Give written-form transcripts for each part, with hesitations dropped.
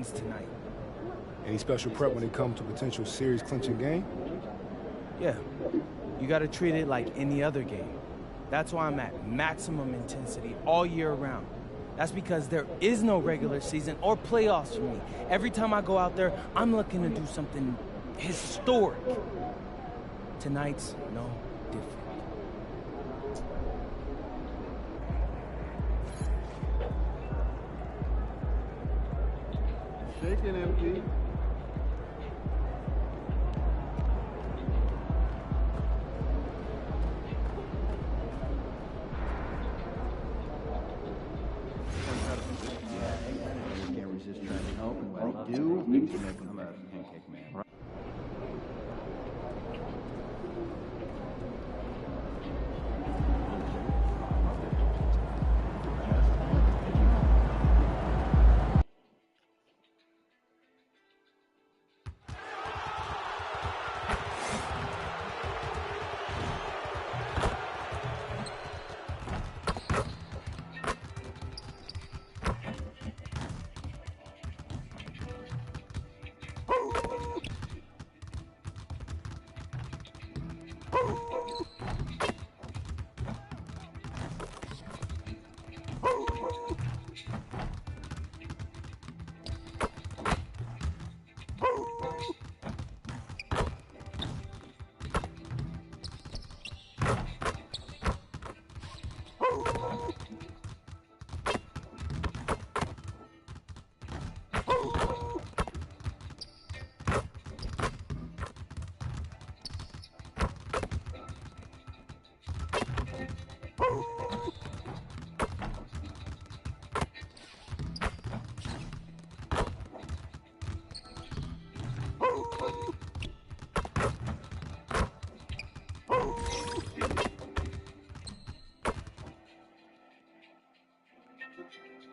tonight. Any special prep when it comes to potential series clinching game? Yeah, you gotta treat it like any other game. That's why I'm at maximum intensity all year round. That's because there is no regular season or playoffs for me. Every time I go out there, I'm looking to do something historic. Tonight's no different. Shaking empty. Can't resist trying to help, and when they do, you make them a pancake man.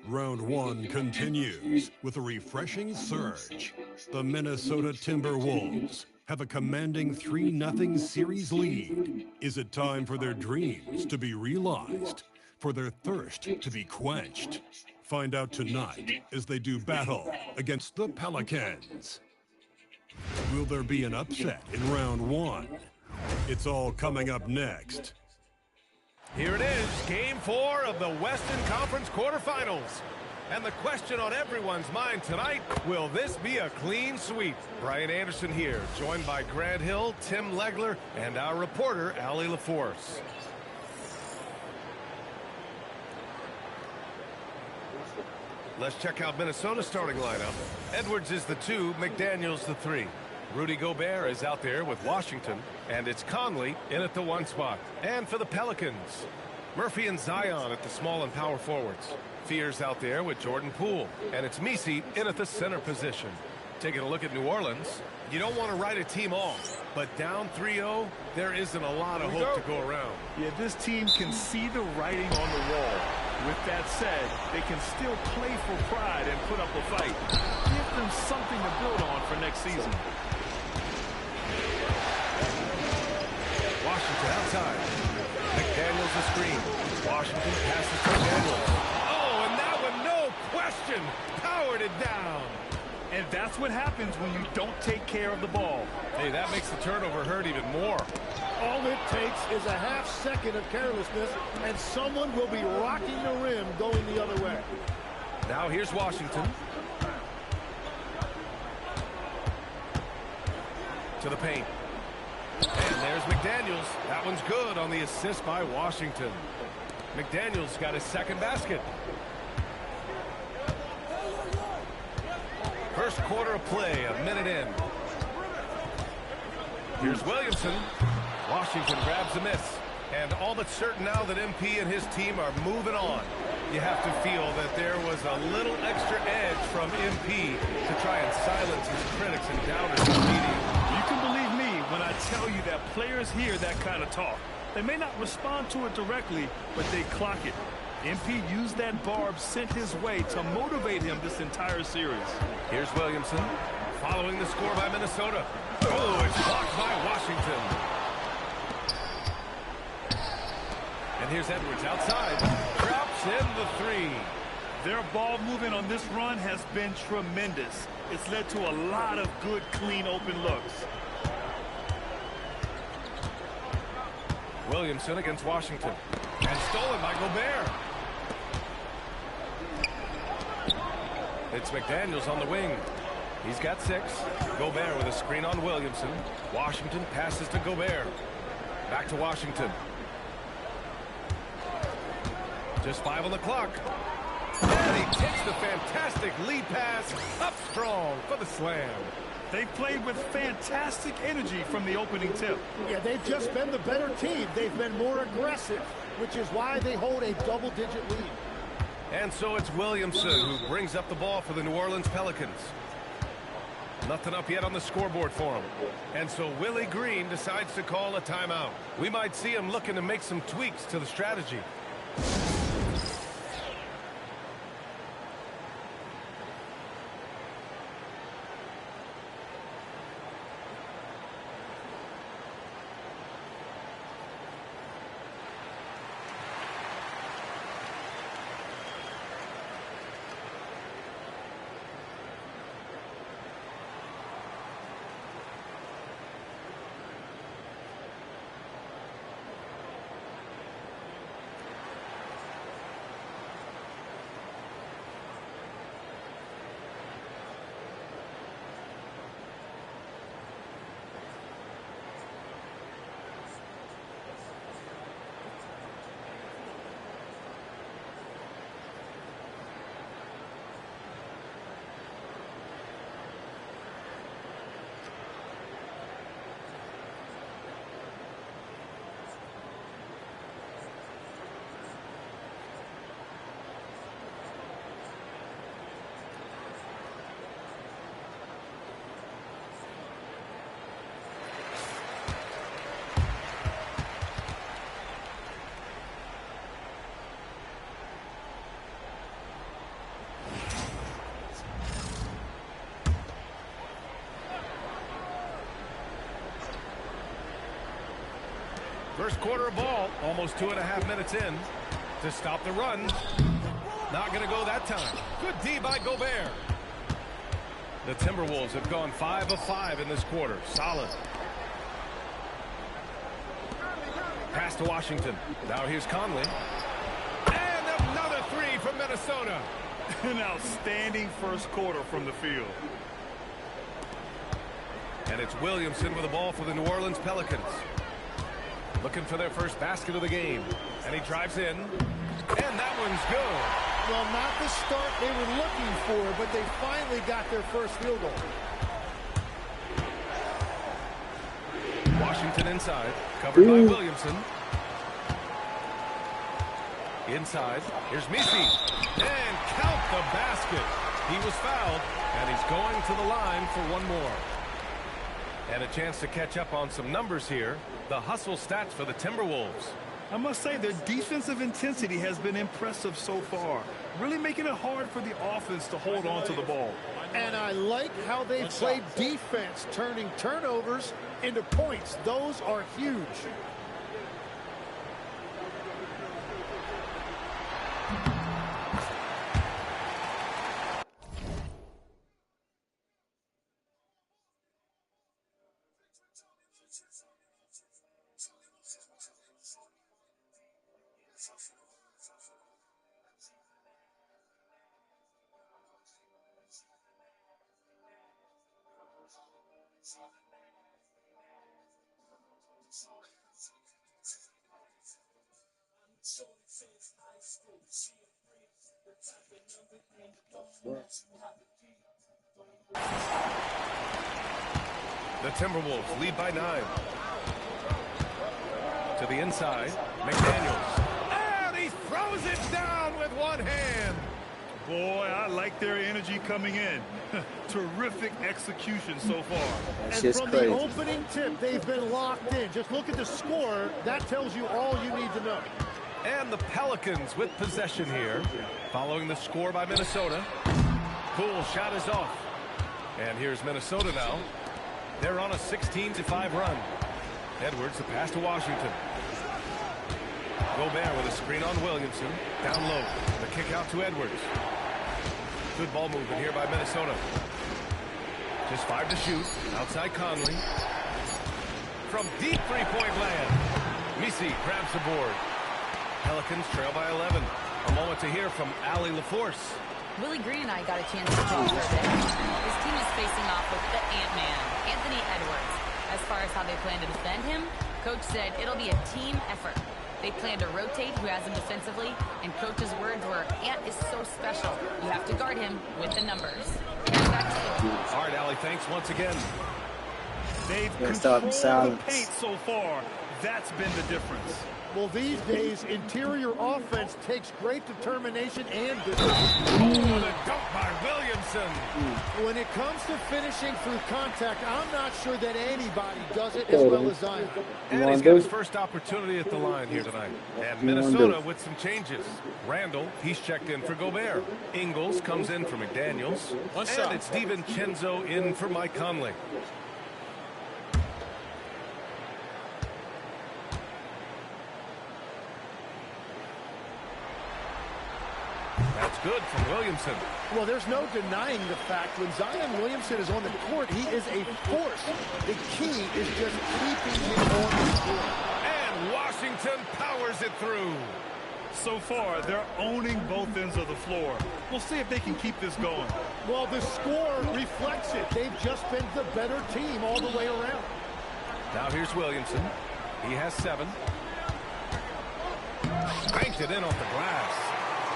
Round one continues with a refreshing surge. The Minnesota Timberwolves have a commanding 3-0 series lead. Is it time for their dreams to be realized? For their thirst to be quenched? Find out tonight as they do battle against the Pelicans. Will there be an upset in round one? It's all coming up next. Here it is, Game 4 of the Western Conference quarterfinals. And the question on everyone's mind tonight, will this be a clean sweep? Brian Anderson here, joined by Grant Hill, Tim Legler, and our reporter, Allie LaForce. Let's check out Minnesota's starting lineup. Edwards is the 2, McDaniels the 3. Rudy Gobert is out there with Washington, and it's Conley in at the 1 spot. And for the Pelicans, Murphy and Zion at the small and power forwards. Fears out there with Jordan Poole, and it's Messi in at the center position. Taking a look at New Orleans, you don't want to write a team off, but down 3-0, there isn't a lot of hope to go around. Yeah, this team can see the writing on the wall. With that said, they can still play for pride and put up a fight. Give them something to build on for next season. Washington outside. McDaniels the screen. Washington passes to McDaniels. Oh, and that one, no question, powered it down. And that's what happens when you don't take care of the ball. Hey, that makes the turnover hurt even more. All it takes is a half-second of carelessness, and someone will be rocking the rim going the other way. Now here's Washington. To the paint. And there's McDaniels. That one's good on the assist by Washington. McDaniels got his second basket. First quarter of play, a minute in. Here's Williamson. Washington grabs a miss. And all but certain now that MP and his team are moving on. You have to feel that there was a little extra edge from MP to try and silence his critics and doubters in the media. You can believe me when I tell you that players hear that kind of talk. They may not respond to it directly, but they clock it. MP used that barb sent his way to motivate him this entire series. Here's Williamson, following the score by Minnesota. Oh, it's blocked by Washington. And here's Edwards outside. Drops in the 3. Their ball movement on this run has been tremendous. It's led to a lot of good, clean, open looks. Williamson against Washington. And stolen by Gobert. It's McDaniels on the wing. He's got 6. Gobert with a screen on Williamson. Washington passes to Gobert. Back to Washington. Just 5 on the clock. And he takes the fantastic lead pass up strong for the slam. They've played with fantastic energy from the opening tip. Yeah, they've just been the better team. They've been more aggressive, which is why they hold a double-digit lead. And so it's Williamson who brings up the ball for the New Orleans Pelicans. Nothing up yet on the scoreboard for him. And so Willie Green decides to call a timeout. We might see him looking to make some tweaks to the strategy. First quarter of ball, almost 2.5 minutes in to stop the run. Not going to go that time. Good D by Gobert. The Timberwolves have gone 5 of 5 in this quarter. Solid. Pass to Washington. Now here's Conley. And another 3 from Minnesota. An outstanding first quarter from the field. And it's Williamson with the ball for the New Orleans Pelicans. Looking for their first basket of the game. And he drives in. And that one's good. Well, not the start they were looking for, but they finally got their first field goal. Washington inside. Covered by Williamson. Inside. Here's Misi. And count the basket. He was fouled. And he's going to the line for one more. And a chance to catch up on some numbers here. The hustle stats for the Timberwolves. I must say their defensive intensity has been impressive so far. Really making it hard for the offense to hold on to the ball. And I like how they played defense, turning turnovers into points. Those are huge. The Timberwolves lead by 9. To the inside, McDaniels. And he throws it down with one hand. Boy, I like their energy coming in. Terrific execution so far. And from the opening tip, they've been locked in. Just look at the score. That tells you all you need to know. And the Pelicans with possession here. Following the score by Minnesota. Poole shot is off. And here's Minnesota now. They're on a 16-5 run. Edwards, the pass to Washington. Gobert with a screen on Williamson. Down low. The kick out to Edwards. Good ball movement here by Minnesota. Just 5 to shoot. Outside Conley. From deep three-point land. Misi grabs the board. Pelicans trail by 11. A moment to hear from Allie LaForce. Willie Green and I got a chance to talk for a bit. His team is facing off with the Ant-Man, Anthony Edwards. As far as how they plan to defend him, Coach said it'll be a team effort. They plan to rotate who has him defensively, and Coach's words were, Ant is so special. You have to guard him with the numbers. Back to you. All right, Allie, thanks once again. They've controlled the paint so far. That's been the difference. Well, these days, interior offense takes great determination and discipline. What a dunk by Williamson. When it comes to finishing through contact, I'm not sure that anybody does it as well as Zion. And he's got his first opportunity at the line here tonight. And Minnesota with some changes. Randall, he's checked in for Gobert. Ingles comes in for McDaniels. And it's DiVincenzo in for Mike Conley. That's good from Williamson. Well, there's no denying the fact when Zion Williamson is on the court, he is a force. The key is just keeping him on the court. And Washington powers it through. So far, they're owning both ends of the floor. We'll see if they can keep this going. Well, the score reflects it. They've just been the better team all the way around. Now here's Williamson. He has 7. Banked it in off the glass.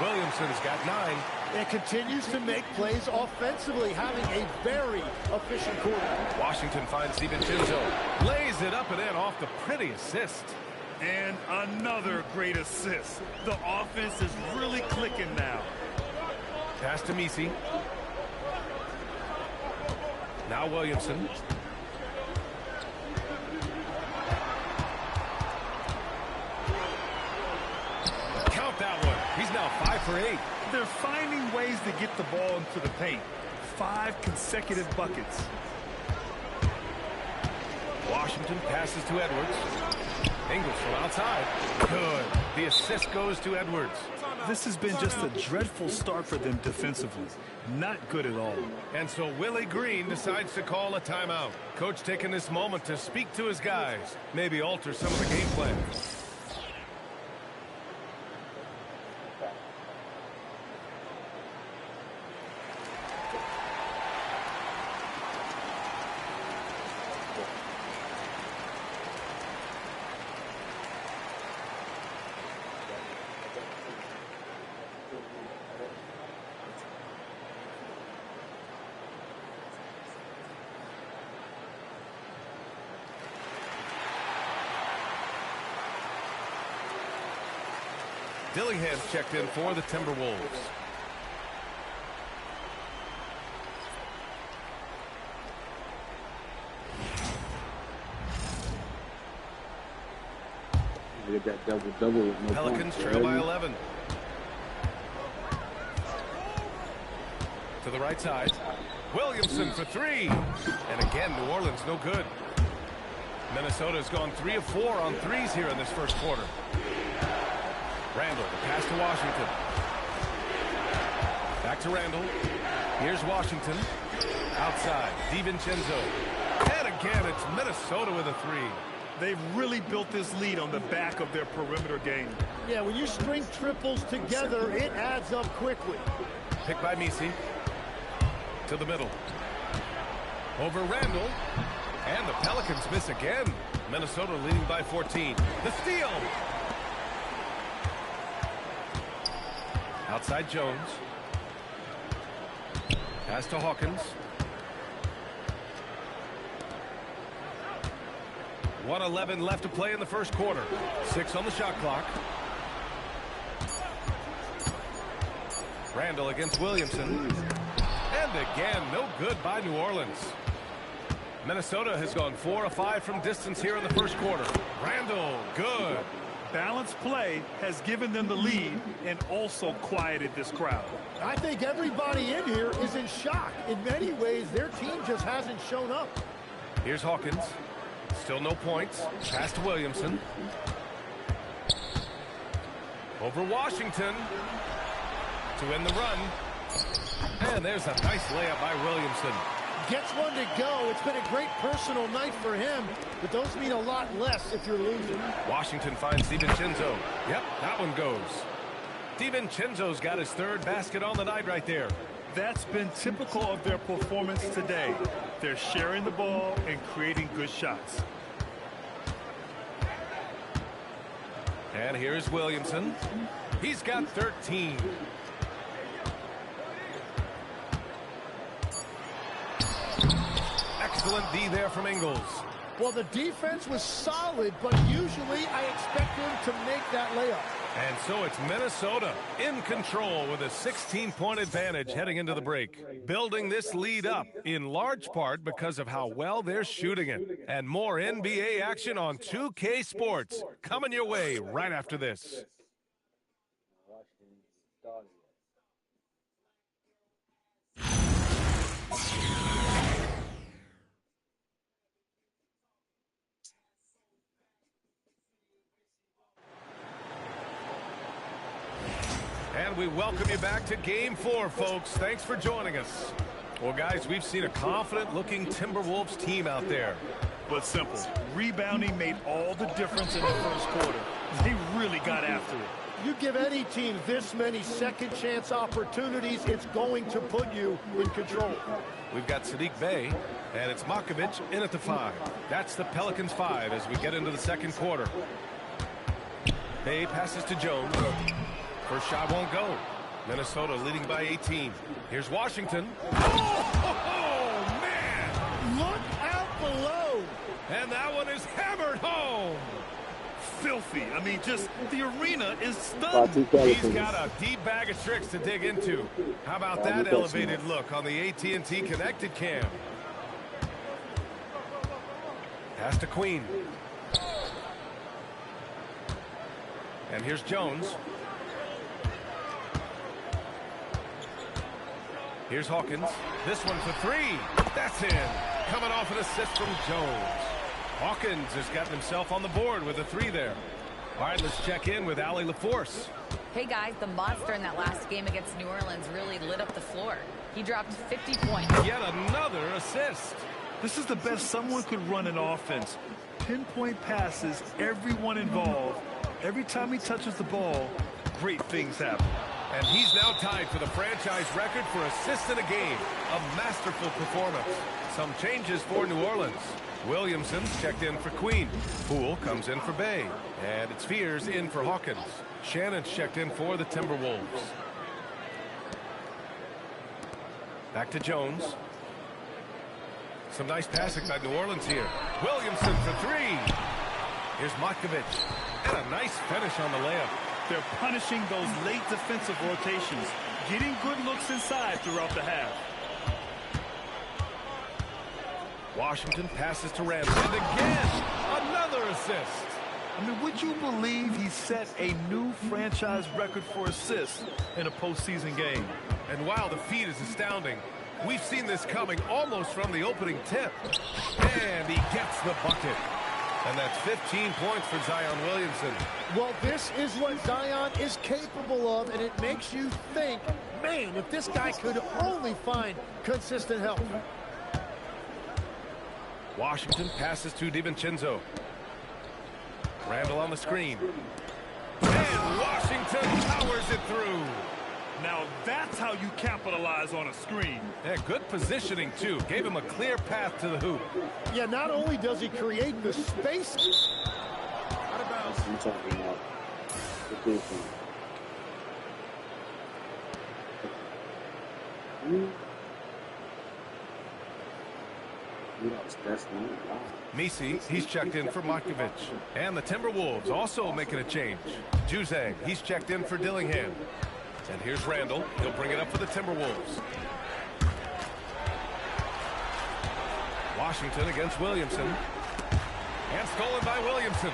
Williamson's got 9. And continues to make plays offensively, having a very efficient quarter. Washington finds DiVincenzo. Lays it up and in off the pretty assist. And another great assist. The offense is really clicking now. Pass to Misi. Now Williamson. Count that one. He's now 5 for 8. They're finding ways to get the ball into the paint. 5 consecutive buckets. Washington passes to Edwards. Ingles from outside. Good. The assist goes to Edwards. This has been just a dreadful start for them defensively. Not good at all. And so Willie Green decides to call a timeout. Coach taking this moment to speak to his guys. Maybe alter some of the game plan. Dillingham's checked in for the Timberwolves. Get that double-double with no Pelicans points, trail by 11. To the right side. Williamson for 3. And again, New Orleans no good. Minnesota's gone 3 of 4 on threes here in this first quarter. Randall, the pass to Washington. Back to Randall. Here's Washington. Outside, DiVincenzo. And again, it's Minnesota with a 3. They've really built this lead on the back of their perimeter game. Yeah, when you string triples together, it adds up quickly. Picked by Misi. To the middle. Over Randall. And the Pelicans miss again. Minnesota leading by 14. The steal. Outside Jones. Pass to Hawkins. 1:11 left to play in the first quarter. 6 on the shot clock. Randall against Williamson. And again, no good by New Orleans. Minnesota has gone 4 of 5 from distance here in the first quarter. Randall, good. Balanced play has given them the lead and also quieted this crowd. I think everybody in here is in shock. In many ways, their team just hasn't shown up. Here's Hawkins. Still no points. Pass to Williamson. Over Washington to end the run. And there's a nice layup by Williamson. Gets one to go. It's been a great personal night for him, but those mean a lot less if you're losing. Washington finds DiVincenzo. Yep, that one goes. DiVincenzo's got his third basket on the night right there. That's been typical of their performance today. They're sharing the ball and creating good shots. And here's Williamson. He's got 13. Excellent D there from Ingles. Well, the defense was solid, but usually I expect them to make that layup. And so it's Minnesota in control with a 16-point advantage heading into the break. Building this lead up in large part because of how well they're shooting it. And more NBA action on 2K Sports coming your way right after this. And we welcome you back to Game 4, folks. Thanks for joining us. Well, guys, we've seen a confident-looking Timberwolves team out there. But simple. Rebounding made all the difference in the first quarter. They really got after it. You give any team this many second-chance opportunities, it's going to put you in control. We've got Sadiq Bey, and it's Makovic in at the 5. That's the Pelicans 5 as we get into the second quarter. Bey passes to Jones. First shot won't go. Minnesota leading by 18. Here's Washington. Oh, man! Look out below! And that one is hammered home. Filthy. I mean, just the arena is stunned. He's got a deep bag of tricks to dig into. How about that elevated look on the AT&T connected cam? Pass to Queen. And here's Jones. Here's Hawkins. This one for 3. That's in. Coming off an assist from Jones. Hawkins has gotten himself on the board with a 3 there. All right, let's check in with Allie LaForce. Hey, guys, the monster in that last game against New Orleans really lit up the floor. He dropped 50 points. Yet another assist. This is the best someone could run an offense. Pinpoint passes, everyone involved. Every time he touches the ball, great things happen. And he's now tied for the franchise record for assists in a game. A masterful performance. Some changes for New Orleans. Williamson's checked in for Queen. Poole comes in for Bey. And it's Fears in for Hawkins. Shannon's checked in for the Timberwolves. Back to Jones. Some nice passing by New Orleans here. Williamson for 3. Here's Makovic. And a nice finish on the layup. They're punishing those late defensive rotations, getting good looks inside throughout the half. Washington passes to Randall. And again, another assist. I mean, would you believe he set a new franchise record for assists in a postseason game? And while the feat is astounding, we've seen this coming almost from the opening tip. And he gets the bucket. And that's 15 points for Zion Williamson. Well, this is what Zion is capable of, and it makes you think, man, if this guy could only find consistent help. Washington passes to DiVincenzo. Randall on the screen. And Washington powers it through. Now that's how you capitalize on a screen. Yeah, good positioning, too. Gave him a clear path to the hoop. Yeah, not only does he create the space. Out of bounds. I'm talking about the defense. Misi, he's checked in for Makovic. And the Timberwolves also making a change. Juzang, he's checked in for Dillingham. And here's Randall. He'll bring it up for the Timberwolves. Washington against Williamson. And stolen by Williamson.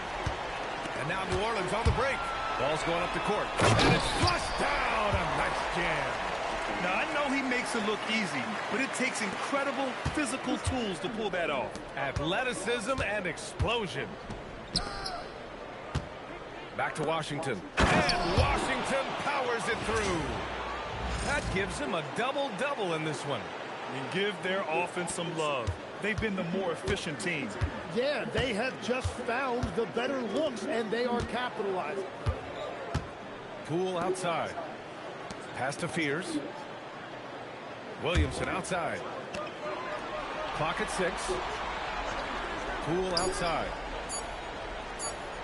And now New Orleans on the break. Ball's going up the court. And it's flushed down. A nice jam. Now, I know he makes it look easy, but it takes incredible physical tools to pull that off. Athleticism and explosion. Back to Washington. And Washington powers it through. That gives him a double-double in this one. And give their offense some love. They've been the more efficient team. Yeah, they have just found the better looks, and they are capitalizing. Poole outside. Pass to Fears. Williamson outside. Clock at 6. Poole outside.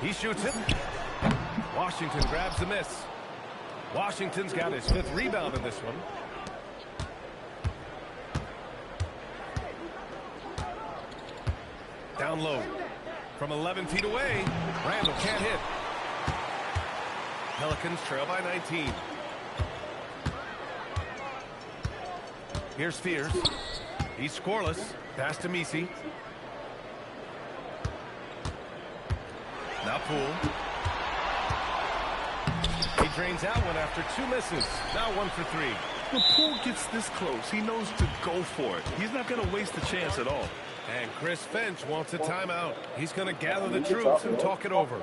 He shoots it. Washington grabs the miss. Washington's got his 5th rebound in this one. Down low. From 11 feet away. Randall can't hit. Pelicans trail by 19. Here's Fears. He's scoreless. Pass to Misi. Now Poole. He drains that one after 2 misses. Now 1 for 3. When Poole gets this close, he knows to go for it. He's not going to waste the chance at all. And Chris Finch wants a timeout. He's going to gather the troops and talk it over.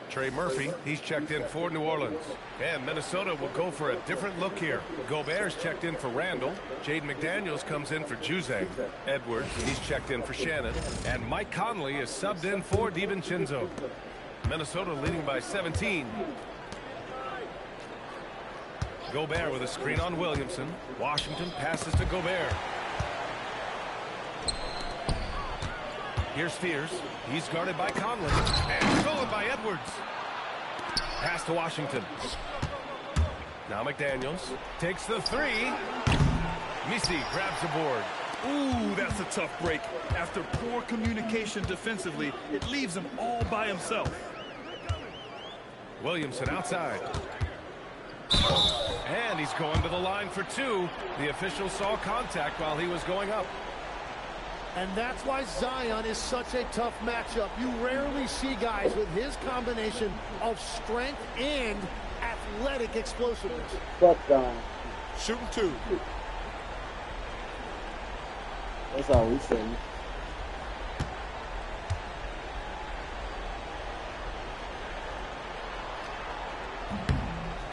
Trey Murphy, he's checked in for New Orleans. And Minnesota will go for a different look here. Gobert's checked in for Randall. Jaden McDaniels comes in for Juzang. Edwards, he's checked in for Shannon. And Mike Conley is subbed in for DiVincenzo. Minnesota leading by 17. Gobert with a screen on Williamson. Washington passes to Gobert. Here's Fears. He's guarded by Conley. And stolen by Edwards. Pass to Washington. Now McDaniels takes the 3. Misi grabs the board. Ooh, that's a tough break. After poor communication defensively, it leaves him all by himself. Williamson outside. And he's going to the line for 2. The official saw contact while he was going up. And that's why Zion is such a tough matchup. You rarely see guys with his combination of strength and athletic explosiveness. Fuck Zion. Shooting 2. That's all we say.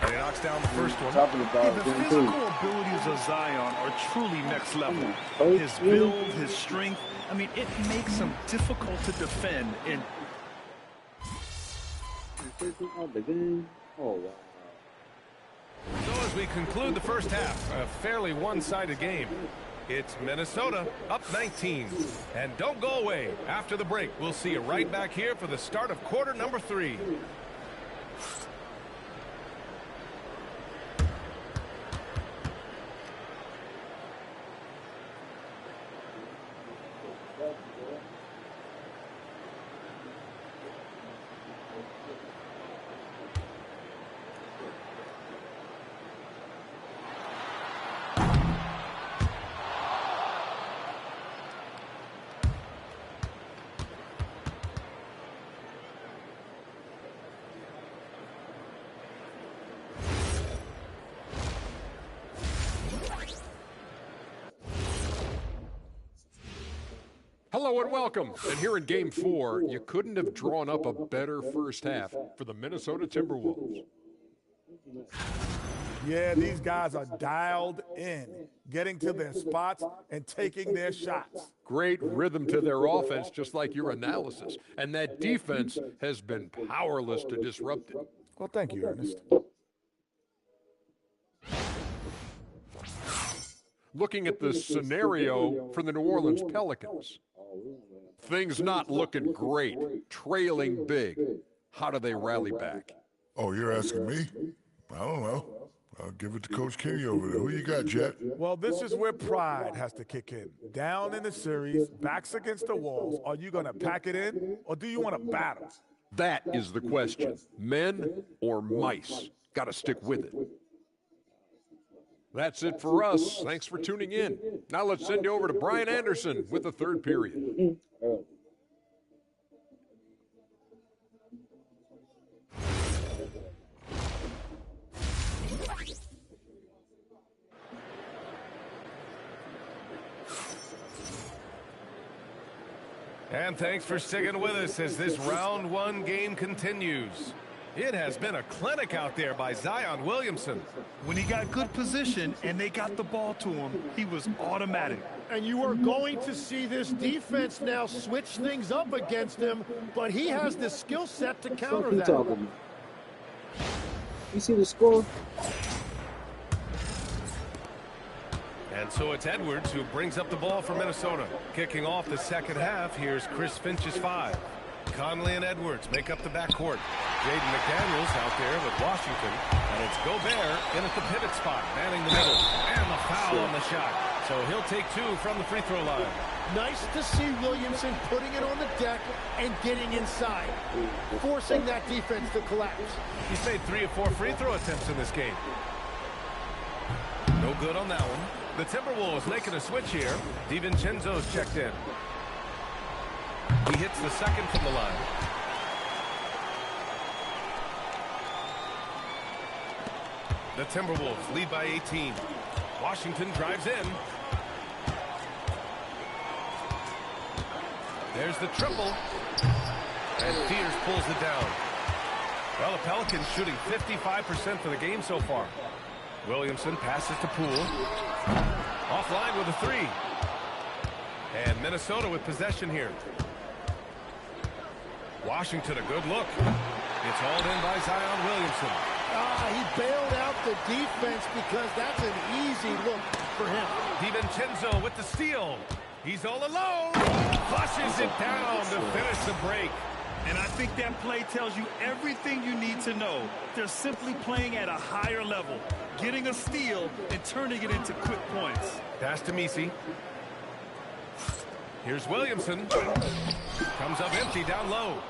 And he knocks down the first one. The physical abilities of Zion are truly next level. His build, his strength, I mean, it makes him difficult to defend. And Oh, wow. So as we conclude the first half, a fairly one-sided game. It's Minnesota up 19. And don't go away. After the break, we'll see you right back here for the start of quarter number 3. Hello and welcome. And here in Game 4, you couldn't have drawn up a better first half for the Minnesota Timberwolves. Yeah, these guys are dialed in, getting to their spots and taking their shots. Great rhythm to their offense, just like your analysis. And that defense has been powerless to disrupt it. Well, thank you, Ernest. Looking at the scenario for the New Orleans Pelicans. Things not looking great, trailing big. How do they rally back? Oh, you're asking me? I don't know. I'll give it to Coach Kenny over there. Who you got, Jet? Well, this is where pride has to kick in. Down in the series, backs against the walls. Are you going to pack it in, or do you want to battle? That is the question. Men or mice? Got to stick with it. That's it for us. Thanks for tuning in. Now let's send you over to Brian Anderson with the third period. And thanks for sticking with us as this round one game continues. It has been a clinic out there by Zion Williamson. When he got good position and they got the ball to him, he was automatic. And you are going to see this defense now switch things up against him, but he has the skill set to counter that. You see the score? And so it's Edwards who brings up the ball for Minnesota. Kicking off the second half, here's Chris Finch's 5. Conley and Edwards make up the backcourt. Jaden McDaniels out there with Washington. And it's Gobert in at the pivot spot, manning the middle. And the foul on the shot. So he'll take 2 from the free throw line. Nice to see Williamson putting it on the deck and getting inside, forcing that defense to collapse. He's made 3 of 4 free throw attempts in this game. No good on that one. The Timberwolves making a switch here. DiVincenzo's checked in. He hits the second from the line. The Timberwolves lead by 18. Washington drives in. There's the triple. And Fears pulls it down. Well, the Pelicans shooting 55% for the game so far. Williamson passes to Poole. Offline with a 3. And Minnesota with possession here. Washington, a good look. It's hauled in by Zion Williamson. He bailed out the defense because that's an easy look for him. DiVincenzo with the steal. He's all alone. Flushes it down to finish the break. And I think that play tells you everything you need to know. They're simply playing at a higher level, getting a steal and turning it into quick points. Pass to Misi. Here's Williamson. Comes up empty down low.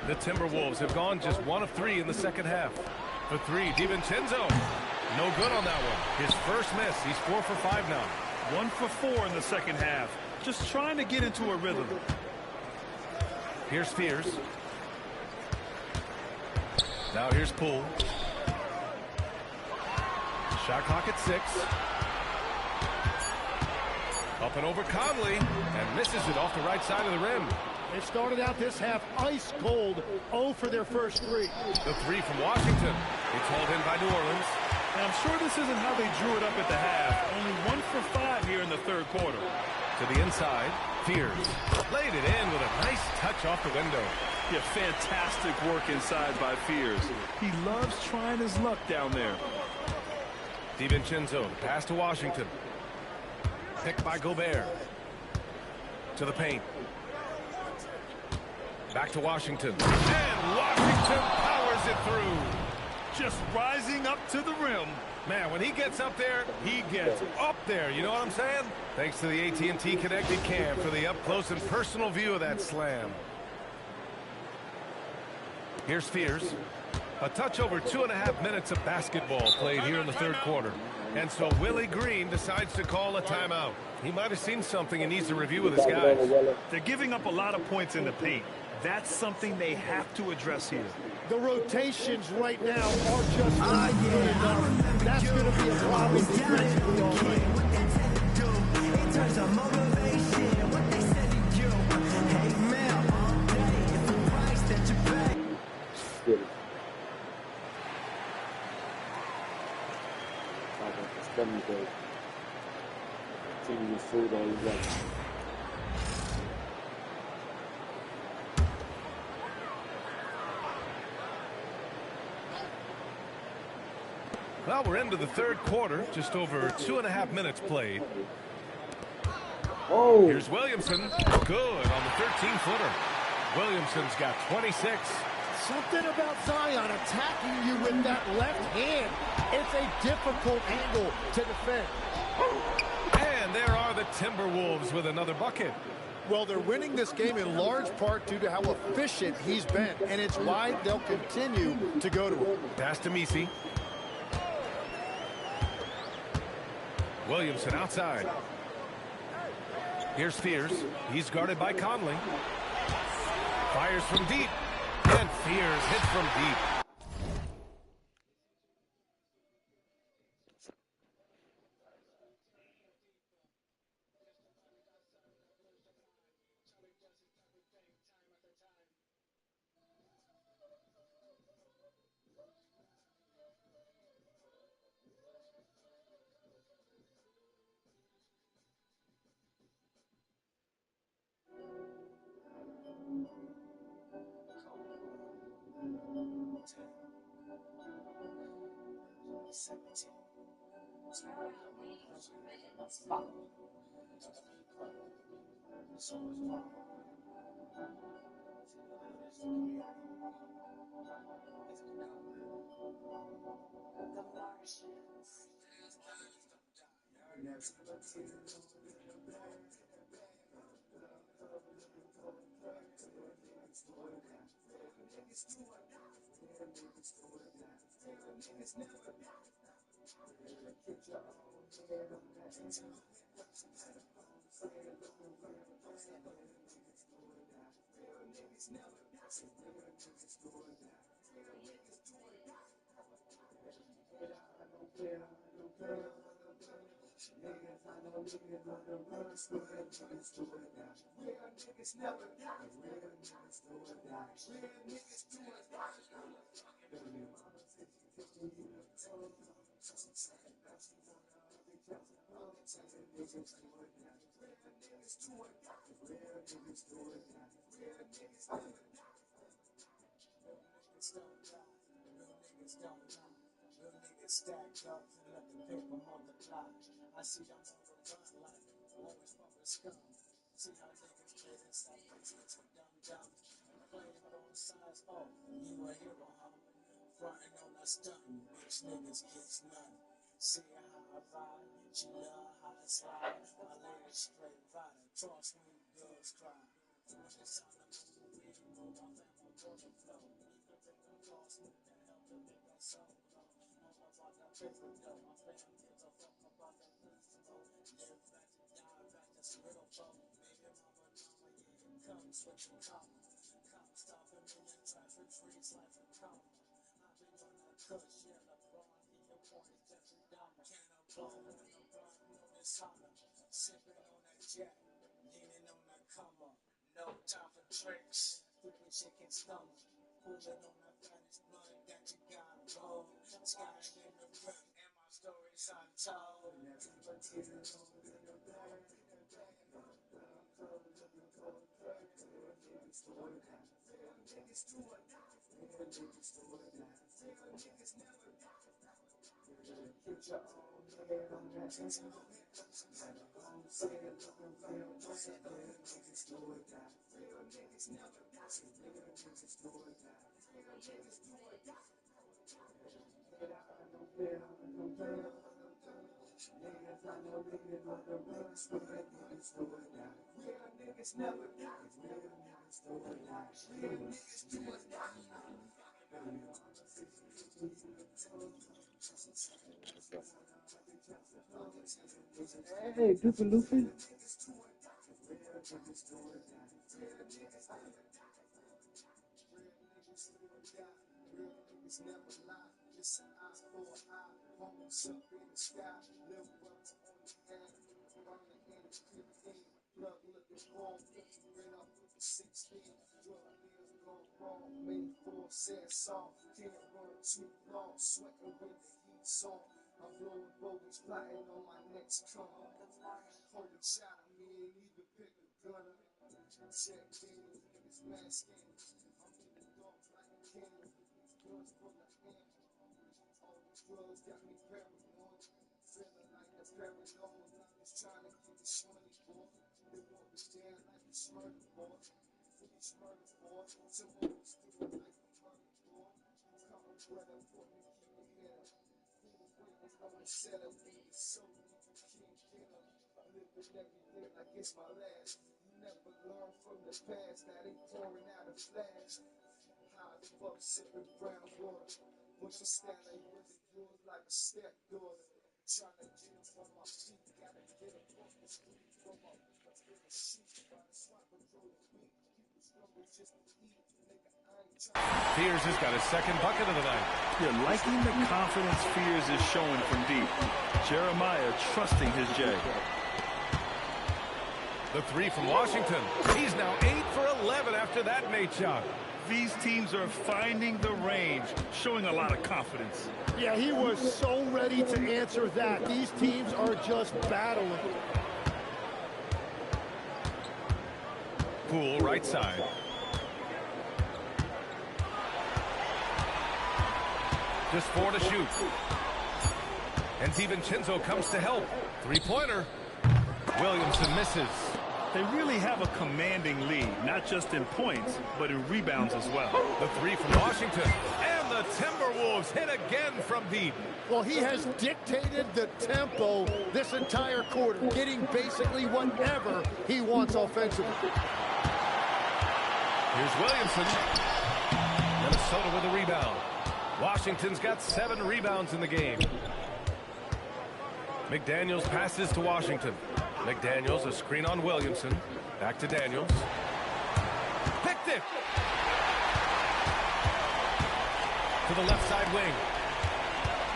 The Timberwolves have gone just 1 of 3 in the second half. For 3, DiVincenzo. No good on that one. His first miss. He's 4 for 5 now. 1 for 4 in the second half. Just trying to get into a rhythm. Here's Fears. Now here's Poole. Shot clock at 6. Up and over Conley. And misses it off the right side of the rim. They started out this half ice cold. 0 for their first 3. The 3 from Washington. It's hauled in by New Orleans. And I'm sure this isn't how they drew it up at the half. Only 1 for 5 here in the third quarter. To the inside. Fears. Laid it in with a nice touch off the window. Yeah, fantastic work inside by Fears. He loves trying his luck down there. DiVincenzo, the pass to Washington. Picked by Gobert. To the paint. Back to Washington. And Washington powers it through. Just rising up to the rim. Man, when he gets up there, he gets up there. You know what I'm saying? Thanks to the AT&T Connected Cam for the up-close and personal view of that slam. Here's Fears. A touch over 2.5 minutes of basketball played here in the third quarter. And so Willie Green decides to call a timeout. He might have seen something and needs to review with his guys. They're giving up a lot of points in the paint. That's something they have to address here. The rotations right now are just not good enough. That's going to be a problem defensively all night. Well, we're into the third quarter, just over 2.5 minutes played. Oh. Here's Williamson. Good on the 13-footer. Williamson's got 26. Something about Zion attacking you with that left hand. It's a difficult angle to defend. And there are the Timberwolves with another bucket. Well, they're winning this game in large part due to how efficient he's been, and it's why they'll continue to go to him. Pass to Messi. Williamson outside. Here's Fears. He's guarded by Conley. Fires from deep. And Fears hits from deep. Hey, Goofy Luffy. Fears has got his second bucket of the night. You're liking the confidence Fears is showing from deep. Jeremiah trusting his J. The three from Washington. He's now 8 for 11 after that Nate shot. These teams are finding the range, showing a lot of confidence. Yeah, he was so ready to answer that. These teams are just battling. Poole right side. Just 4 to shoot. And DiVincenzo comes to help. Three-pointer. Williamson misses. They really have a commanding lead, not just in points, but in rebounds as well. The three from Washington. And the Timberwolves hit again from deep. Well, he has dictated the tempo this entire quarter, getting basically whatever he wants offensively. Here's Williamson. Minnesota with a rebound. Washington's got 7 rebounds in the game. McDaniels passes to Washington. McDaniels, a screen on Williamson. Back to Daniels. Picked it! To the left side wing.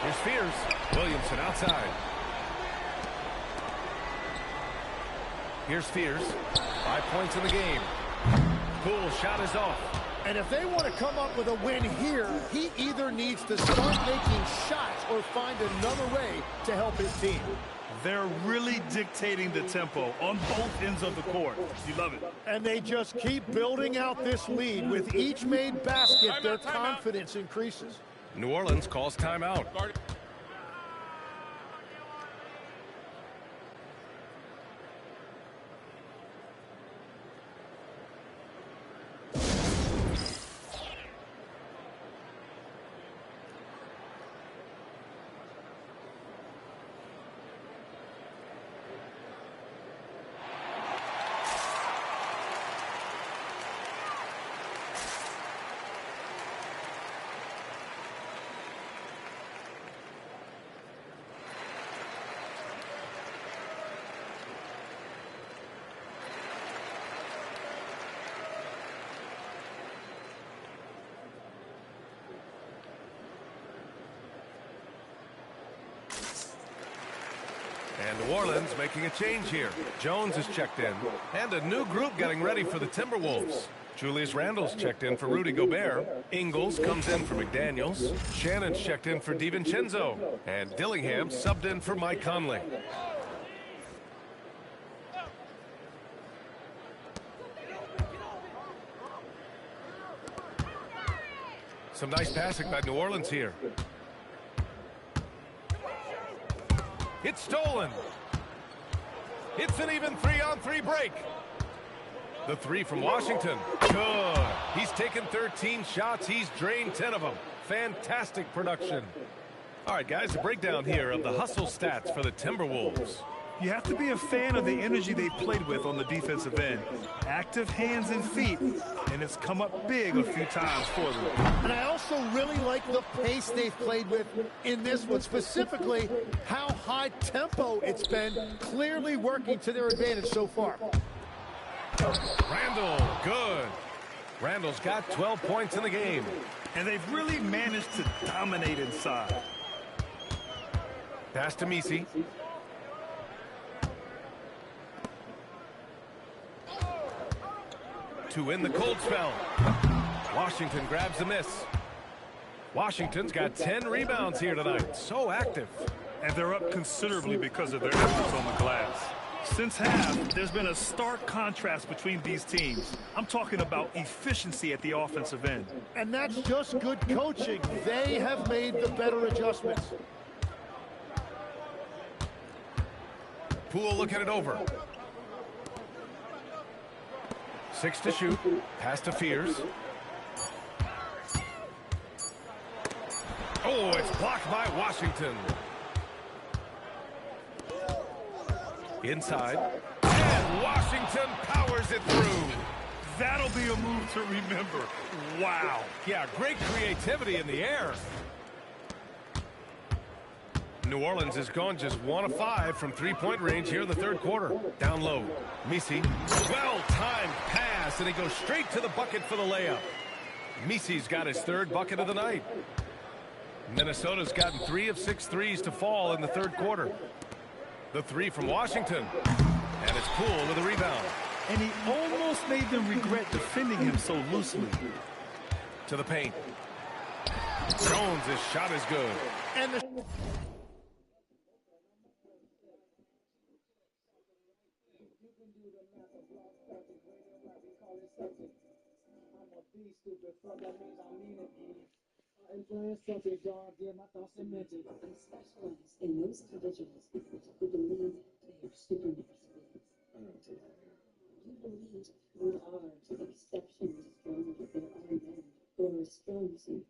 Here's Fears. Williamson outside. Here's Fears. 5 points in the game. Poole shot is off. And if they want to come up with a win here, he either needs to start making shots or find another way to help his team. They're really dictating the tempo on both ends of the court. You love it. And they just keep building out this lead. With each made basket, their confidence increases. New Orleans calls timeout. And New Orleans making a change here. Jones is checked in. And a new group getting ready for the Timberwolves. Julius Randle's checked in for Rudy Gobert. Ingles comes in for McDaniels. Shannon's checked in for DiVincenzo. And Dillingham subbed in for Mike Conley. Some nice passing by New Orleans here. It's stolen. It's an even 3-on-3 break. The three from Washington. Good. He's taken 13 shots. He's drained 10 of them. Fantastic production. All right, guys, a breakdown here of the hustle stats for the Timberwolves. You have to be a fan of the energy they've played with on the defensive end. Active hands and feet, and it's come up big a few times for them. And I also really like the pace they've played with in this one, specifically how high tempo it's been, clearly working to their advantage so far. Randle, good. Randle's got 12 points in the game. And they've really managed to dominate inside. Pass to Misi. To win the cold spell. Washington grabs a miss. Washington's got 10 rebounds here tonight. So active. And they're up considerably because of their efforts on the glass. Since half, there's been a stark contrast between these teams. I'm talking about efficiency at the offensive end. And that's just good coaching. They have made the better adjustments. Poole looking it over. 6 to shoot. Pass to Fears. Blocked by Washington. Inside. And Washington powers it through. That'll be a move to remember. Wow. Yeah, great creativity in the air. New Orleans has gone just 1 of 5 from three-point range here in the third quarter. Down low. Misi. Well-timed pass, and he goes straight to the bucket for the layup. Misi's got his third bucket of the night. Minnesota's gotten 3 of 6 threes to fall in the third quarter. The three from Washington. And it's Poole with a rebound. And he almost made them regret defending him so loosely. To the paint. Jones' shot is good. And the enjoying something, dog. Yeah, my thoughts are mental. I specialize in those individuals who believe they are supernatural beings. You believe you are exceptionally strong, but there are men who are as strong as you.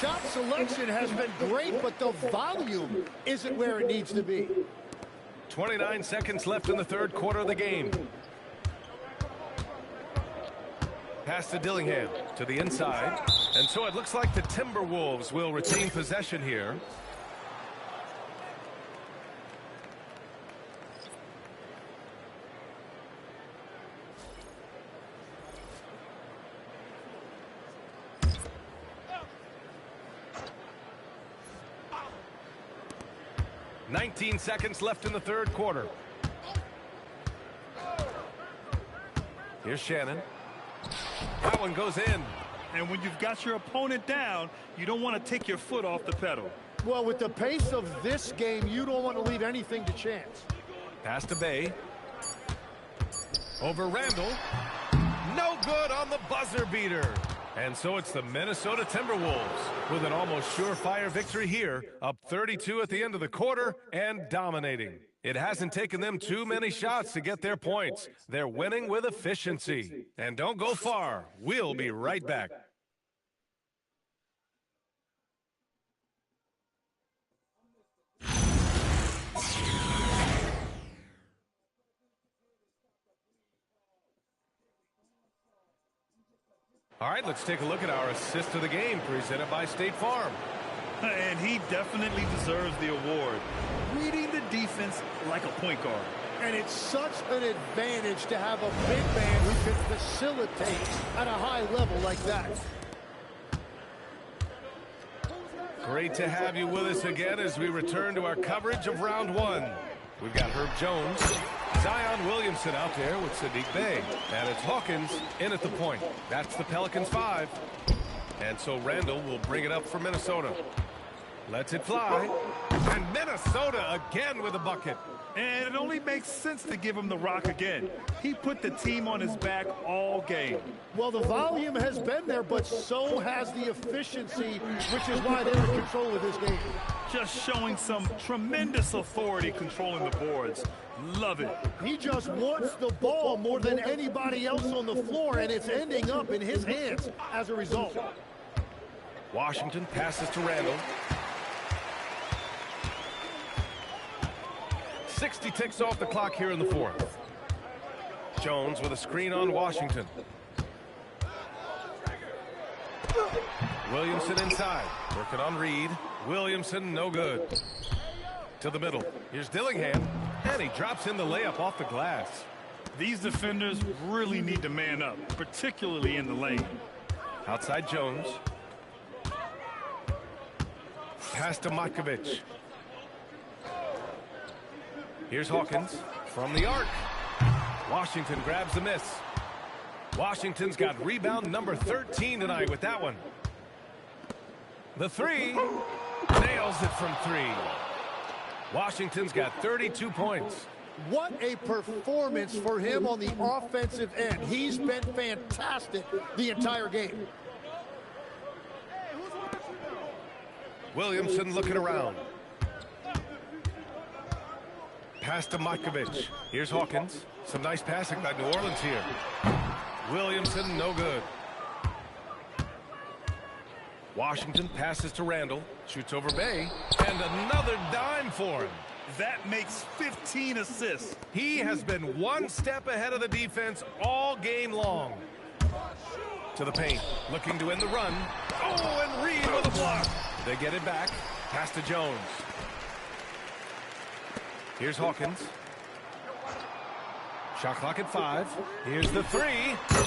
shot selection has been great, but the volume isn't where it needs to be. 29 seconds left in the third quarter of the game. Pass to Dillingham to the inside. And so it looks like the Timberwolves will retain possession here. $19 seconds left in the third quarter. Here's Shannon. That one goes in. And when you've got your opponent down, you don't want to take your foot off the pedal. Well, with the pace of this game, you don't want to leave anything to chance. Pass to Bay. Over Randall. No good on the buzzer beater. And so it's the Minnesota Timberwolves with an almost surefire victory here, up 32 at the end of the quarter and dominating. It hasn't taken them too many shots to get their points. They're winning with efficiency. And don't go far. We'll be right back. All right, let's take a look at our assist of the game presented by State Farm. And he definitely deserves the award. Reading the defense like a point guard. And it's such an advantage to have a big man who can facilitate at a high level like that. Great to have you with us again as we return to our coverage of round one. We've got Herb Jones, Zion Williamson out there with Sadiq Bey. And it's Hawkins in at the point. That's the Pelicans 5. And so Randall will bring it up for Minnesota. Lets it fly. And Minnesota again with a bucket. And it only makes sense to give him the rock again. He put the team on his back all game. Well, the volume has been there, but so has the efficiency, which is why they're in control of this game. Just showing some tremendous authority controlling the boards. Love it. He just wants the ball more than anybody else on the floor, and it's ending up in his hands as a result. Washington passes to Randall. 60 ticks off the clock here in the fourth. Jones with a screen on Washington. Williamson inside. Working on Reed. Williamson, no good. To the middle. Here's Dillingham. And he drops in the layup off the glass. These defenders really need to man up, particularly in the lane. Outside Jones. Pass to Matkovic. Here's Hawkins from the arc. Washington grabs the miss. Washington's got rebound number 13 tonight with that one. The three. Nails it from three. Washington's got 32 points. What a performance for him on the offensive end. He's been fantastic the entire game. Williamson looking around. Pass to Majkovic. Here's Hawkins. Some nice passing by New Orleans here. Williamson, no good. Washington passes to Randall. Shoots over Bay. And another dime for him. That makes 15 assists. He has been one step ahead of the defense all game long. To the paint. Looking to end the run. Oh, and Reed with a block. They get it back. Pass to Jones. Here's Hawkins. Shot clock at 5. Here's the 3.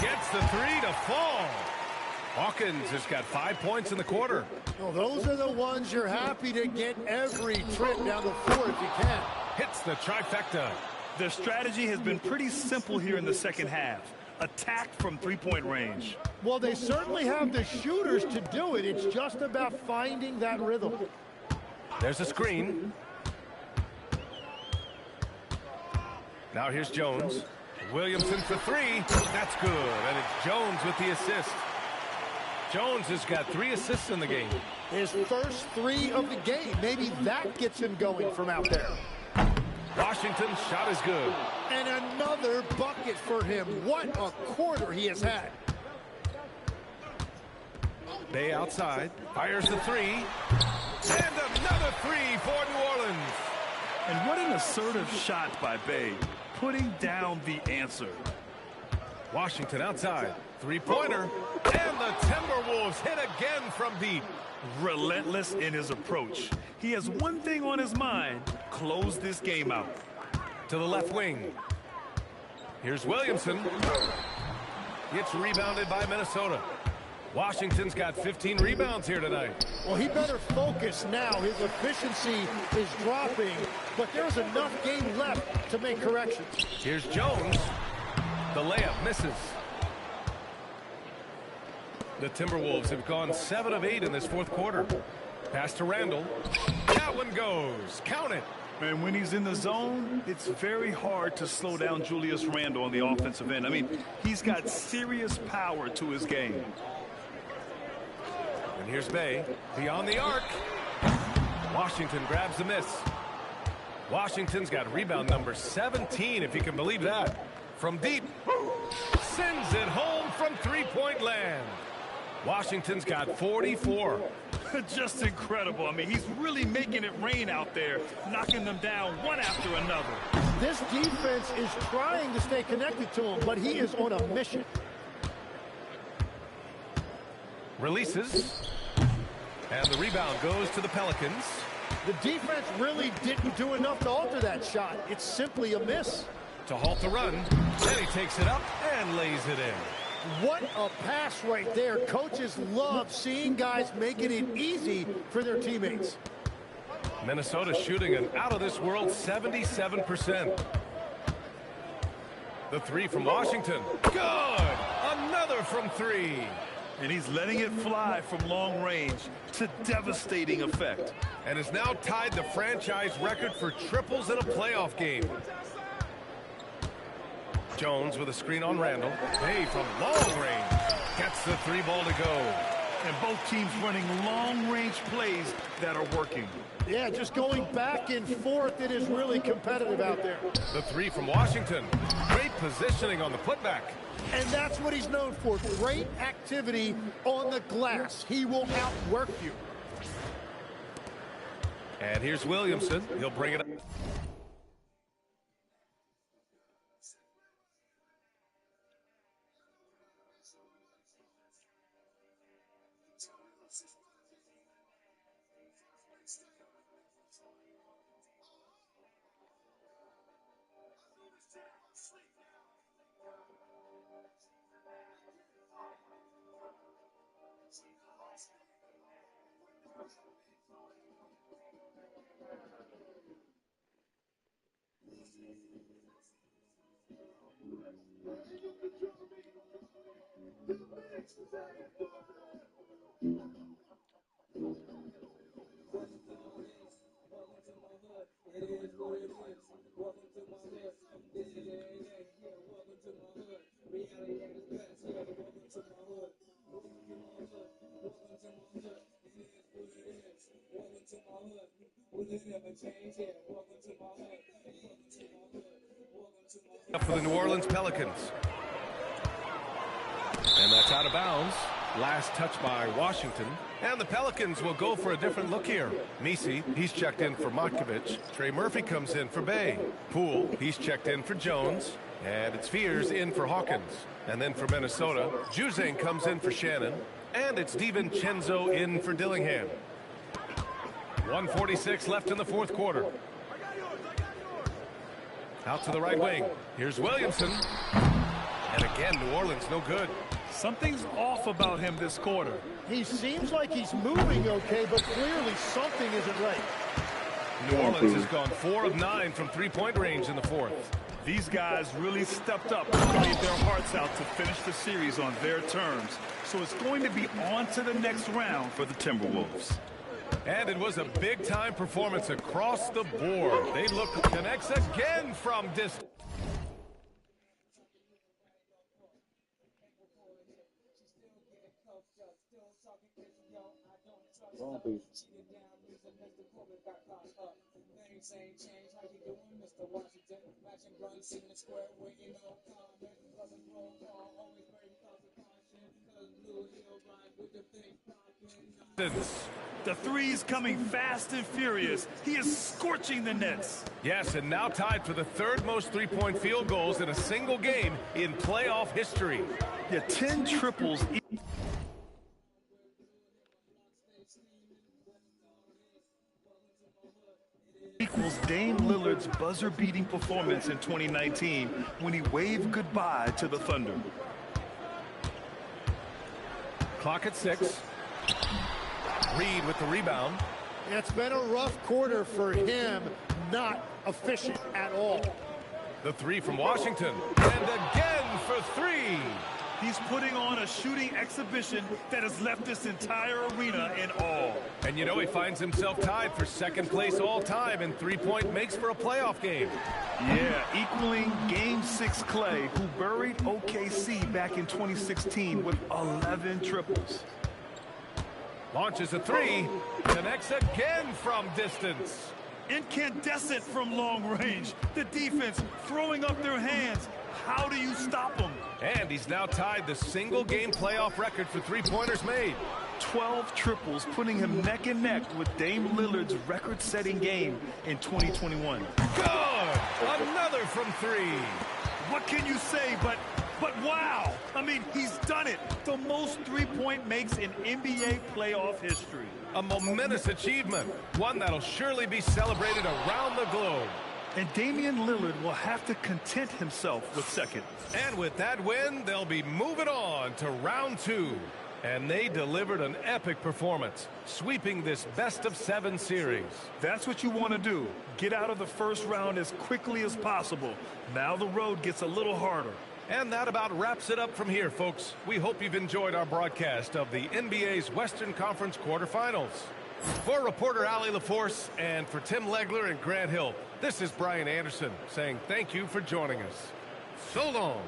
Gets the 3 to fall. Hawkins has got 5 points in the quarter. Well, those are the ones you're happy to get every trip down the floor if you can. Hits the trifecta. Their strategy has been pretty simple here in the second half. Attack from three-point range. Well, they certainly have the shooters to do it. It's just about finding that rhythm. There's a screen. Now here's Jones. Williamson for 3. That's good. And it's Jones with the assist. Jones has got 3 assists in the game. His first 3 of the game. Maybe that gets him going from out there. Washington's shot is good. And another bucket for him. What a quarter he has had. Bay outside. Fires the 3. And another 3 for New Orleans. And what an assertive shot by Bay. Putting down the answer. Washington outside. Three-pointer. And the Timberwolves hit again from deep. Relentless in his approach. He has one thing on his mind. Close this game out. To the left wing. Here's Williamson. It's rebounded by Minnesota. Washington's got 15 rebounds here tonight. Well, he better focus now. His efficiency is dropping, but there's enough game left to make corrections. Here's Jones. The layup misses. The Timberwolves have gone 7 of 8 in this fourth quarter. Pass to Randall. That one goes. Count it. And when he's in the zone, it's very hard to slow down Julius Randle on the offensive end. I mean, he's got serious power to his game. And here's Bay. Beyond the arc. Washington grabs the miss. Washington's got rebound number 17, if you can believe that. From deep. Sends it home from three-point land. Washington's got 44. Just incredible. I mean, he's really making it rain out there, knocking them down one after another. This defense is trying to stay connected to him, but he is on a mission. Releases. And the rebound goes to the Pelicans. The defense really didn't do enough to alter that shot. It's simply a miss. To halt the run. And he takes it up and lays it in. What a pass right there. Coaches love seeing guys making it easy for their teammates. Minnesota shooting an out-of-this-world 77%. The 3 from Washington. Good! Another from 3. And he's letting it fly from long range to devastating effect. And has now tied the franchise record for triples in a playoff game. Jones with a screen on Randall. Bay from long range. Gets the 3 ball to go. And both teams running long-range plays that are working. Yeah, just going back and forth. It is really competitive out there. The 3 from Washington. Great positioning on the putback. And that's what he's known for. Great activity on the glass. He will outwork you. And here's Williamson. He'll bring it up. For the New Orleans Pelicans. And that's out of bounds. Last touch by Washington. And the Pelicans will go for a different look here. Messi, he's checked in for Matkovic. Trey Murphy comes in for Bay. Poole, he's checked in for Jones. And it's Fears in for Hawkins. And then for Minnesota, Juzang comes in for Shannon. And it's DiVincenzo in for Dillingham. 1:46 left in the fourth quarter. Out to the right wing. Here's Williamson. And again, New Orleans no good. Something's off about him this quarter. He seems like he's moving okay, but clearly something isn't right. New Orleans has gone 4 of 9 from three-point range in the fourth. These guys really stepped up and played their hearts out to finish the series on their terms. So it's going to be on to the next round for the Timberwolves. And it was a big-time performance across the board. They look connects again from distance. The three's coming fast and furious. He is scorching the nets. Yes, and now tied for the third most three-point field goals in a single game in playoff history. Yeah, 10 triples. Equals Dame Lillard's buzzer-beating performance in 2019 when he waved goodbye to the Thunder. Clock at 6. Reed with the rebound. It's been a rough quarter for him, not efficient at all. The three from Washington. And again for three. He's putting on a shooting exhibition that has left this entire arena in awe. And you know he finds himself tied for second place all time in three-point makes for a playoff game. Yeah, equaling Game 6 Clay, who buried OKC back in 2016 with 11 triples. Launches a three, connects again from distance. Incandescent from long range. The defense throwing up their hands. How do you stop him? And he's now tied the single-game playoff record for three-pointers made. 12 triples, putting him neck and neck with Dame Lillard's record-setting game in 2021. Good! Another from three. What can you say but wow? I mean, he's done it. The most three-point makes in NBA playoff history. A momentous achievement, one that'll surely be celebrated around the globe. And Damian Lillard will have to content himself with second. And with that win, they'll be moving on to round 2. And they delivered an epic performance, sweeping this best-of-7 series. That's what you want to do. Get out of the first round as quickly as possible. Now the road gets a little harder. And that about wraps it up from here, folks. We hope you've enjoyed our broadcast of the NBA's Western Conference quarterfinals. For reporter Allie LaForce and for Tim Legler and Grant Hill, this is Brian Anderson saying thank you for joining us. So long.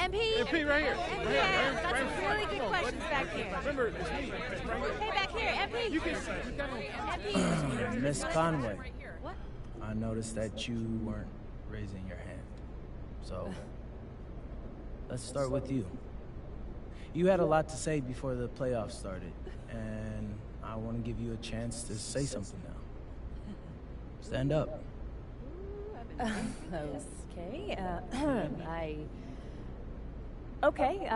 MP right here. MP, got some really good questions back here. Remember, it's me. Hey, back here, MP. MP. Miss Conway. What? I noticed that you weren't raising your hand. So, let's start with you. You had a lot to say before the playoffs started, and I want to give you a chance to say something now. Stand up. Okay. Okay.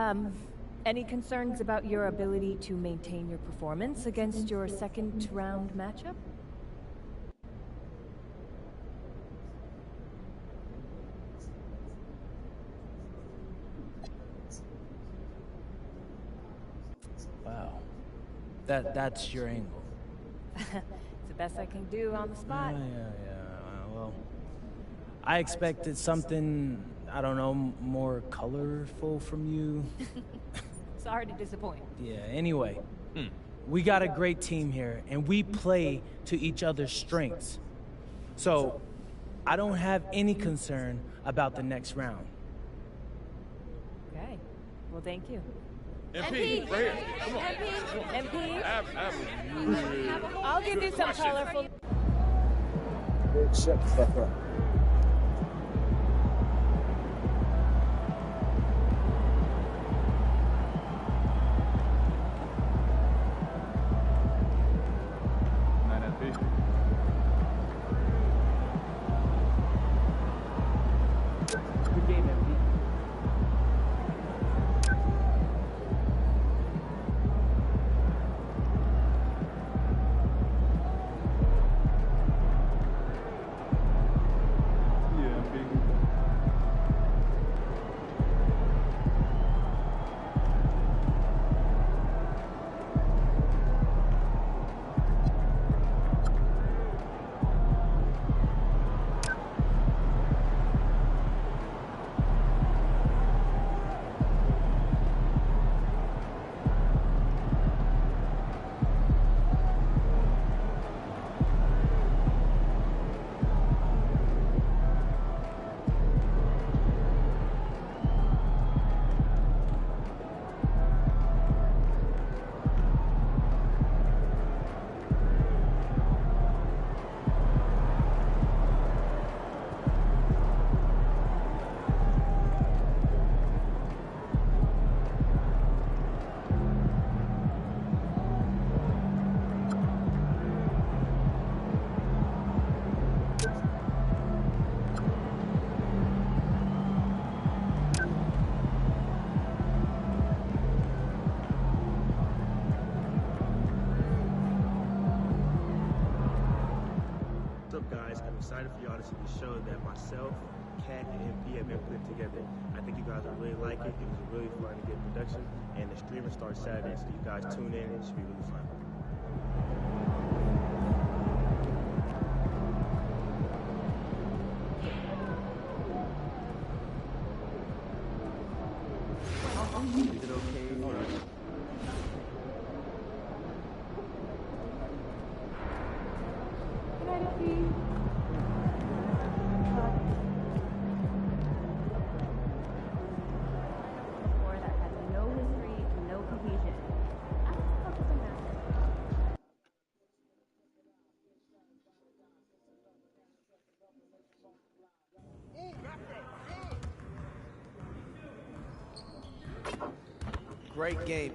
Any concerns about your ability to maintain your performance against your second round matchup? Wow. That's your angle. It's the best I can do on the spot. Yeah. Well, I expected something, I don't know, more colorful from you. Sorry to disappoint. Yeah, anyway. We got a great team here, and we play to each other's strengths. So, I don't have any concern about the next round. Okay. Well, thank you. MP, right here. Come on. MP. Absolutely. I'll give you some colorful. Shut the fuck up. Good game, MP. excited for y'all to see the show that myself, Kat, and MP have been putting together. I think you guys will really like it. It was really fun to get production, and the streaming starts Saturday, so you guys tune in. It should be really fun. Is it okay? That has no history, no cohesion. Great game.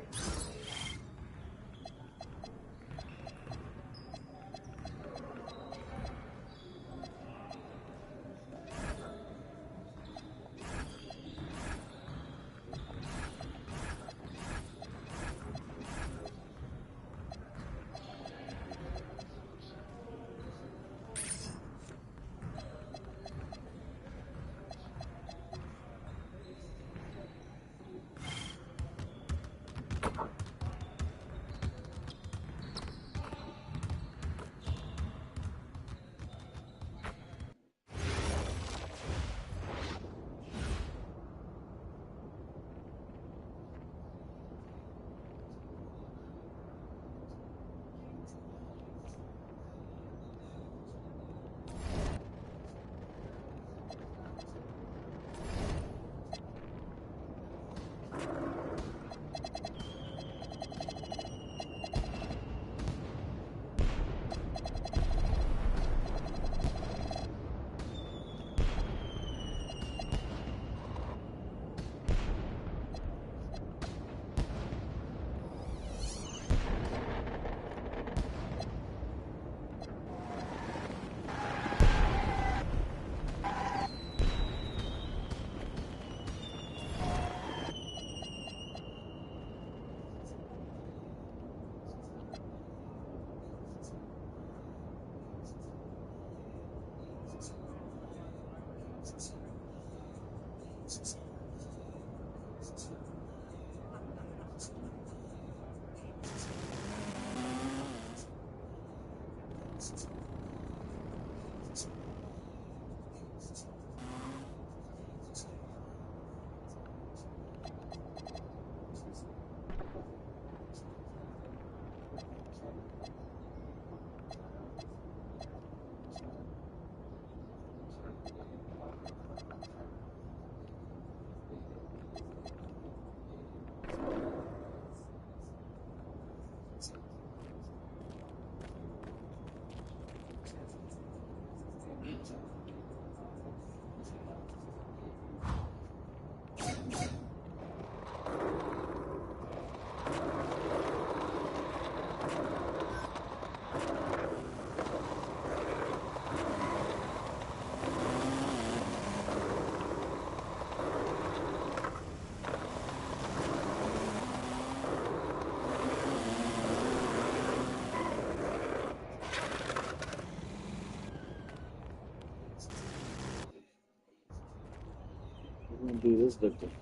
We're gonna do this different.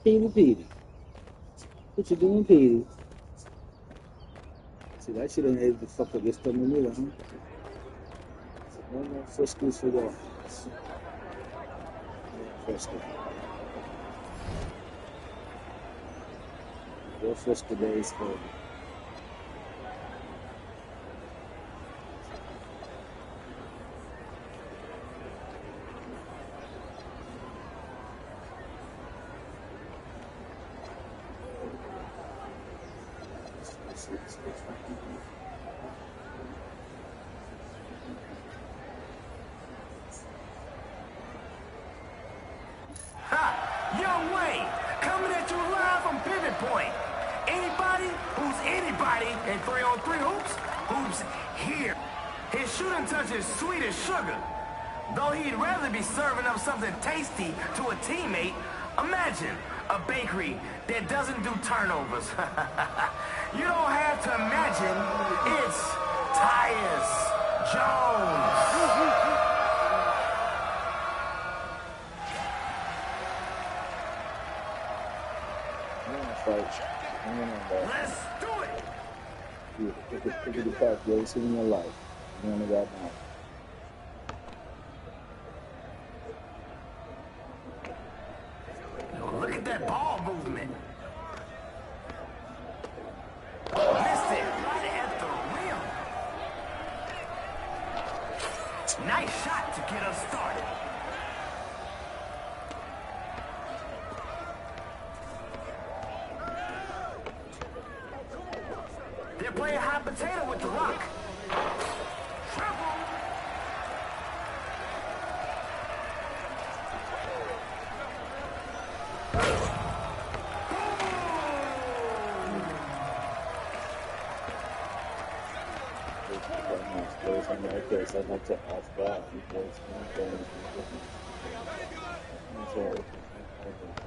Petey. What you doing, Petey? See, that shit ain't able to fuck up your stomach either, huh? No more Friscoos for y'all. Frisco. Your Frisco days for Young Wayne, coming at you live from Pivot Point. Anybody who's anybody in 3-on-3 hoops here. His shooting touch is sweet as sugar. Though he'd rather be serving up something tasty to a teammate, imagine a bakery that doesn't do turnovers. You don't have to imagine, it's Tyus Jones. Let's do it! Look at the pack you ever seen in your life. You only got now. Look at that ball movement. Missed it right at the rim. Nice shot to get us started. They're playing hot potato with the rock.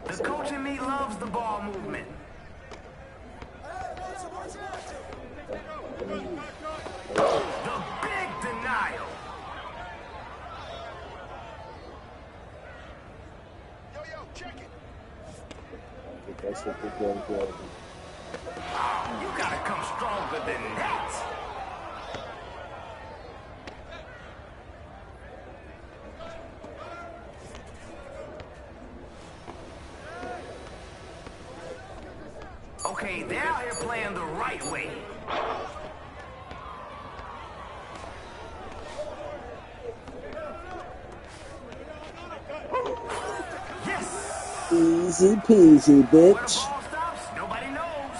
The coach in me loves the ball movement. The big denial. Check it. That's what they're doing. You gotta come stronger than that. Okay, they're out here playing the right way. Yes! Easy peasy, bitch. Nobody knows.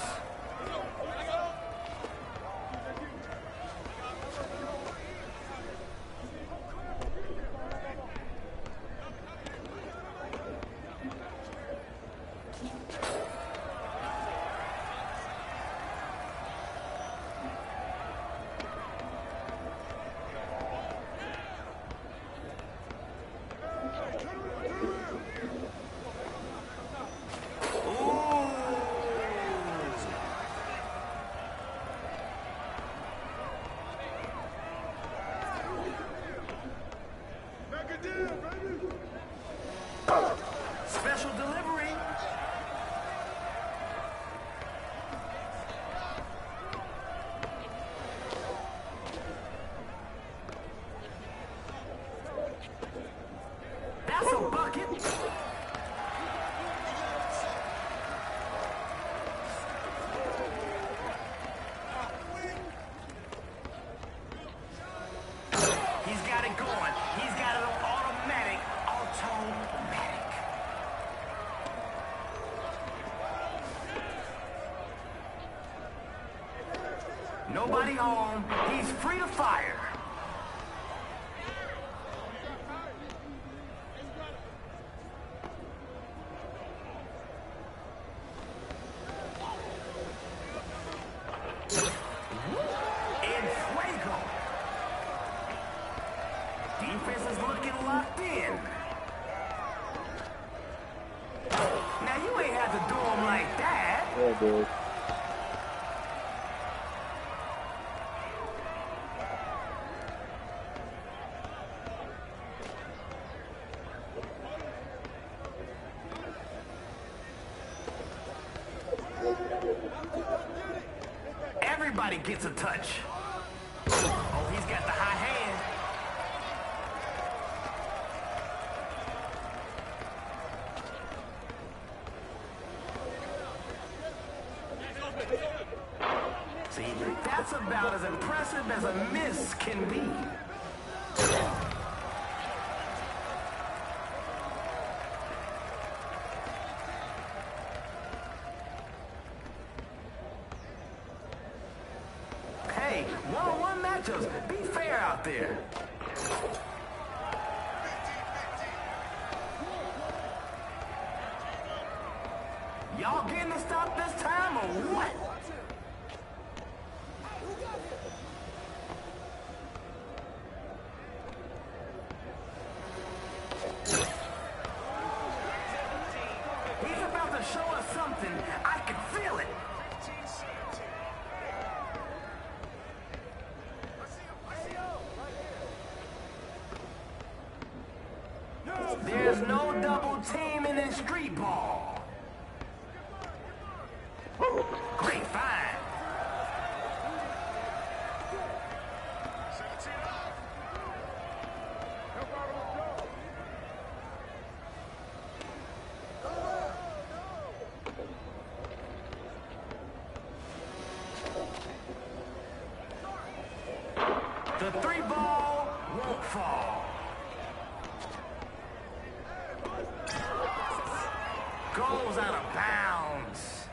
Special delivery. That's a bucket. He's got it going. He's got it on automatic. Automatic. Nobody home. He's free to fire. looking locked in. Now you ain't have to do them like that. Yeah, dude. Everybody gets a touch. Oh, he's got the high hand. See, that's about as impressive as a miss can be. Hey, one-on-one matchups. Be fair out there. Y'all getting to stop this time or what? He's about to show us something. I can feel it. There's no double teaming in street ball. Great find. The three ball won't fall. Goes out of bounds.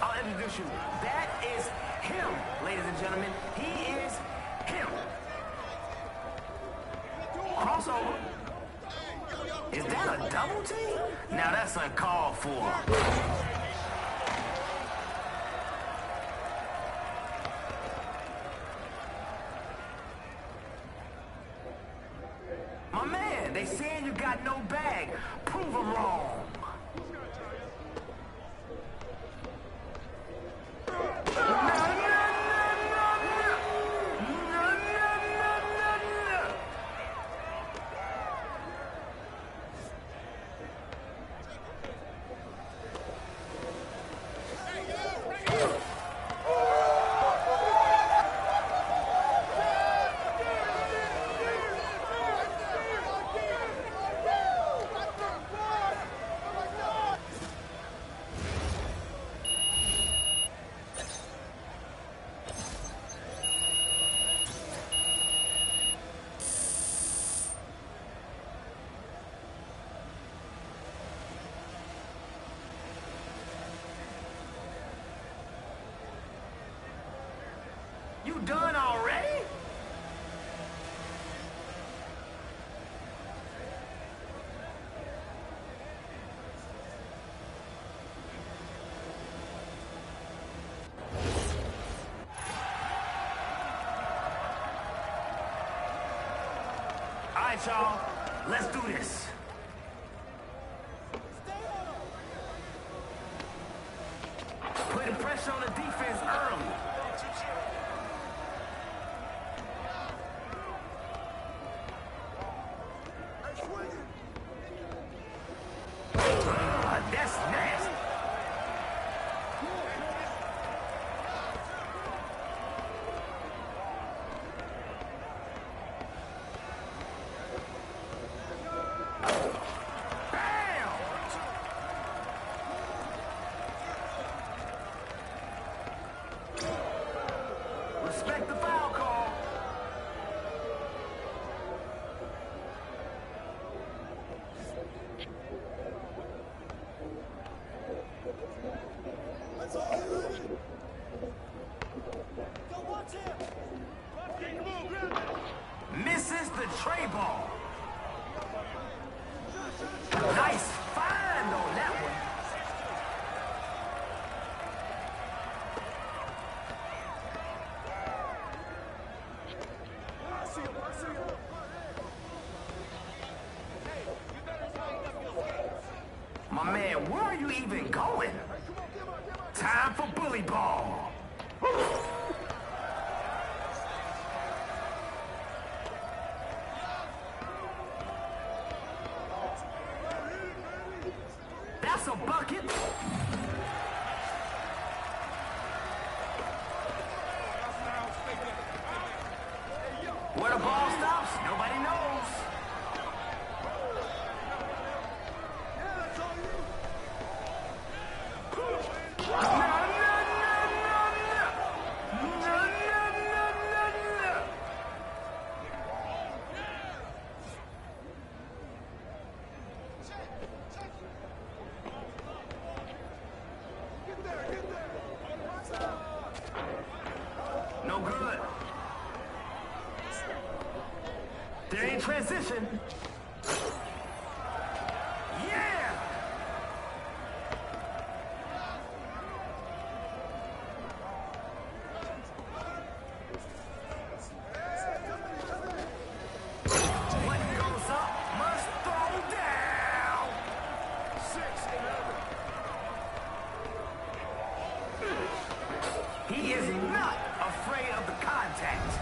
I'll introduce you. That is him, ladies and gentlemen. He is him. Crossover. Is that a double team? Now that's uncalled for. My man, they saying you got no bag. Prove them wrong. You done already? All right, y'all. Let's do this. Putting pressure on the defense early. That's nasty. Bam! Man, where are you even going? Time for bully ball. That's a bucket. Where the ball stops, nobody knows. No good. They're in transition. Yeah! What goes up must throw down. 6-11. He is not afraid of the contact.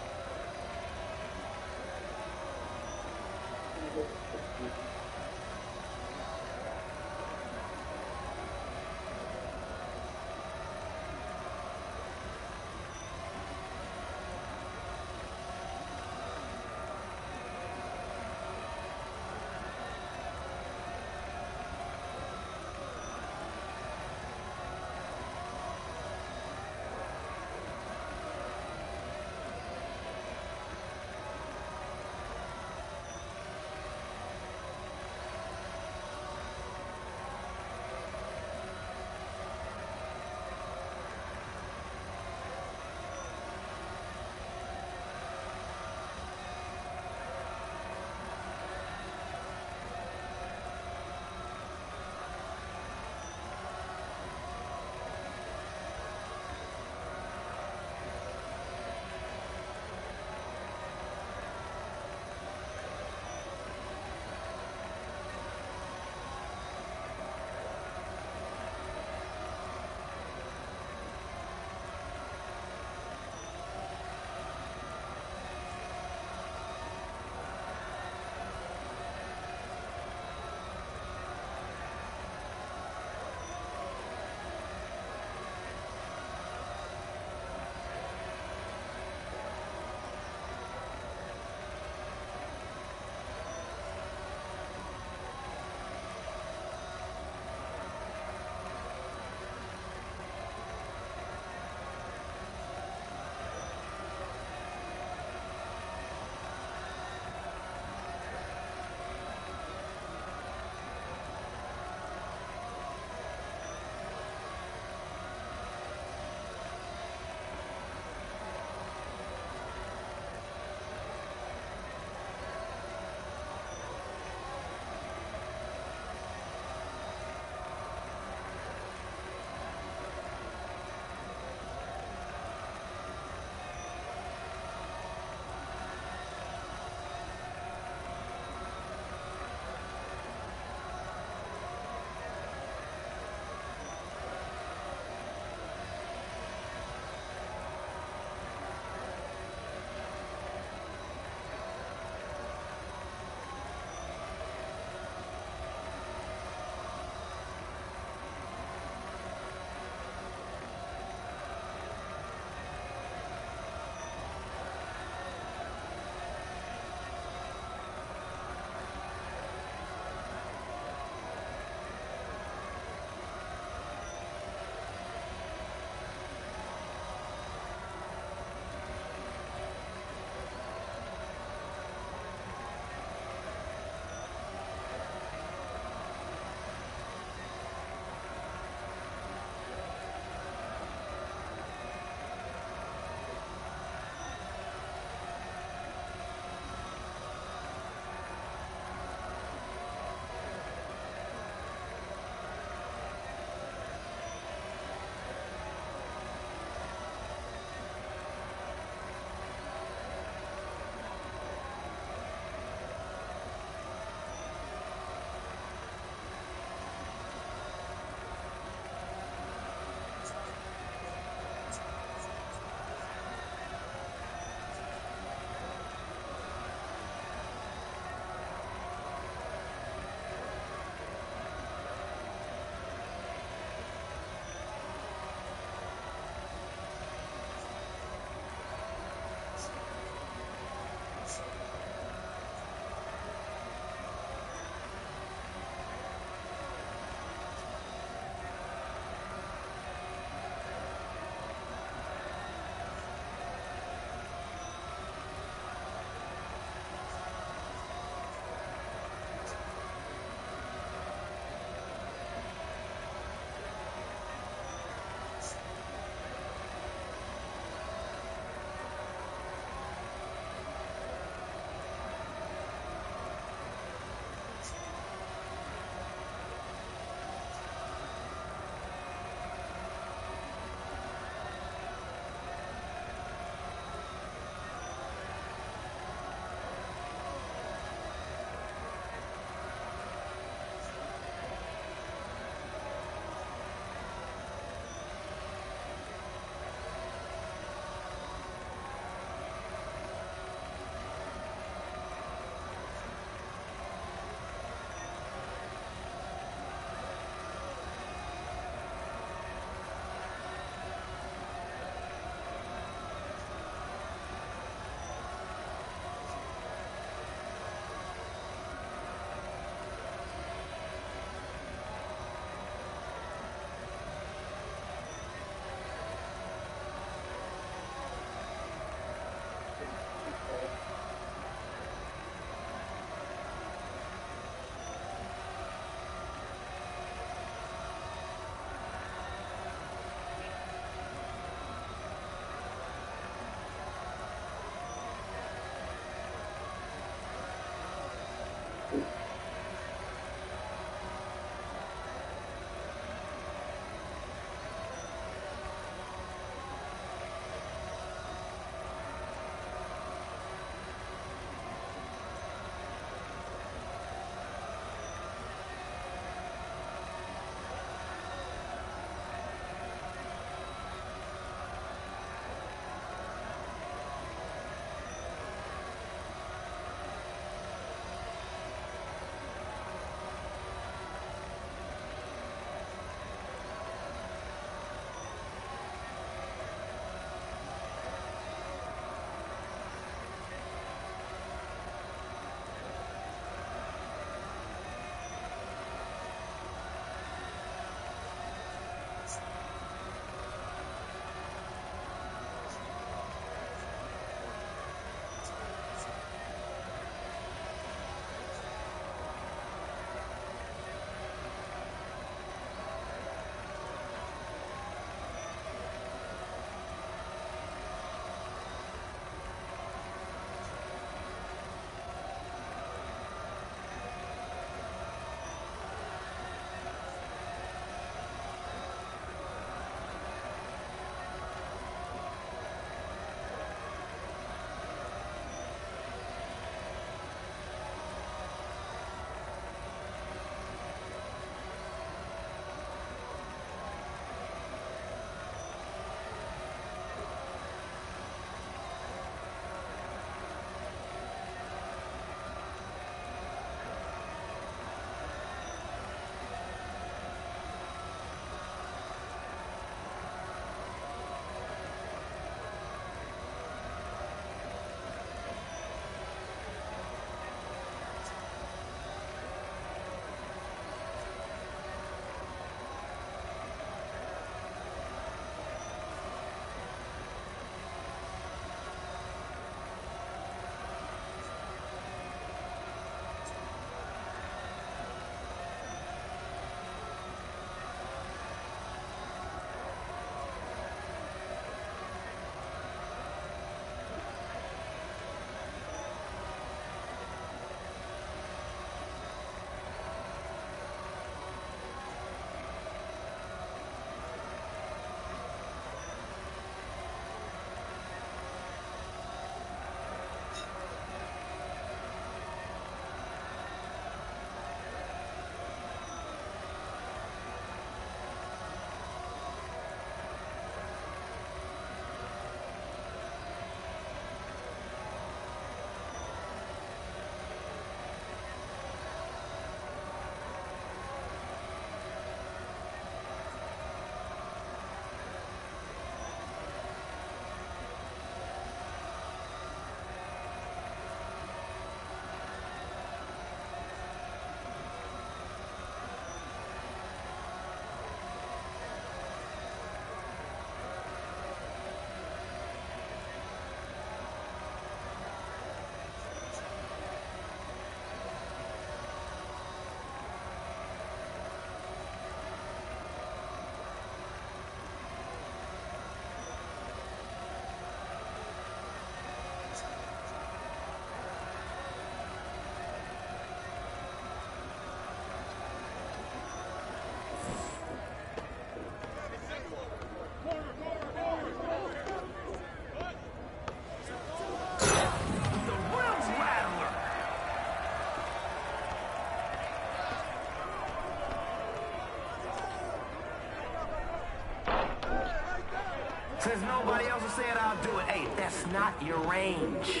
nobody else will say it, I'll do it. Hey, that's not your range.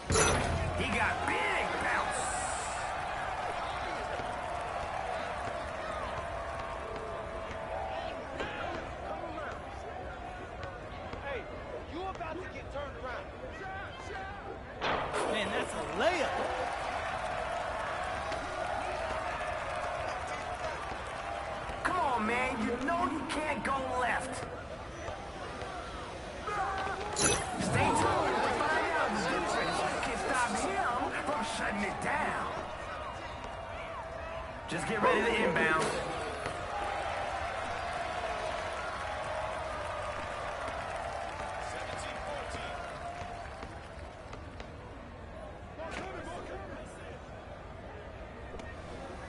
He got big bounce. Hey, you about to get turned around. Man, that's a layup. Come on, man. You know you can't go left. Stay tuned to find out the difference can stop him from shutting it down. Just get ready to inbound.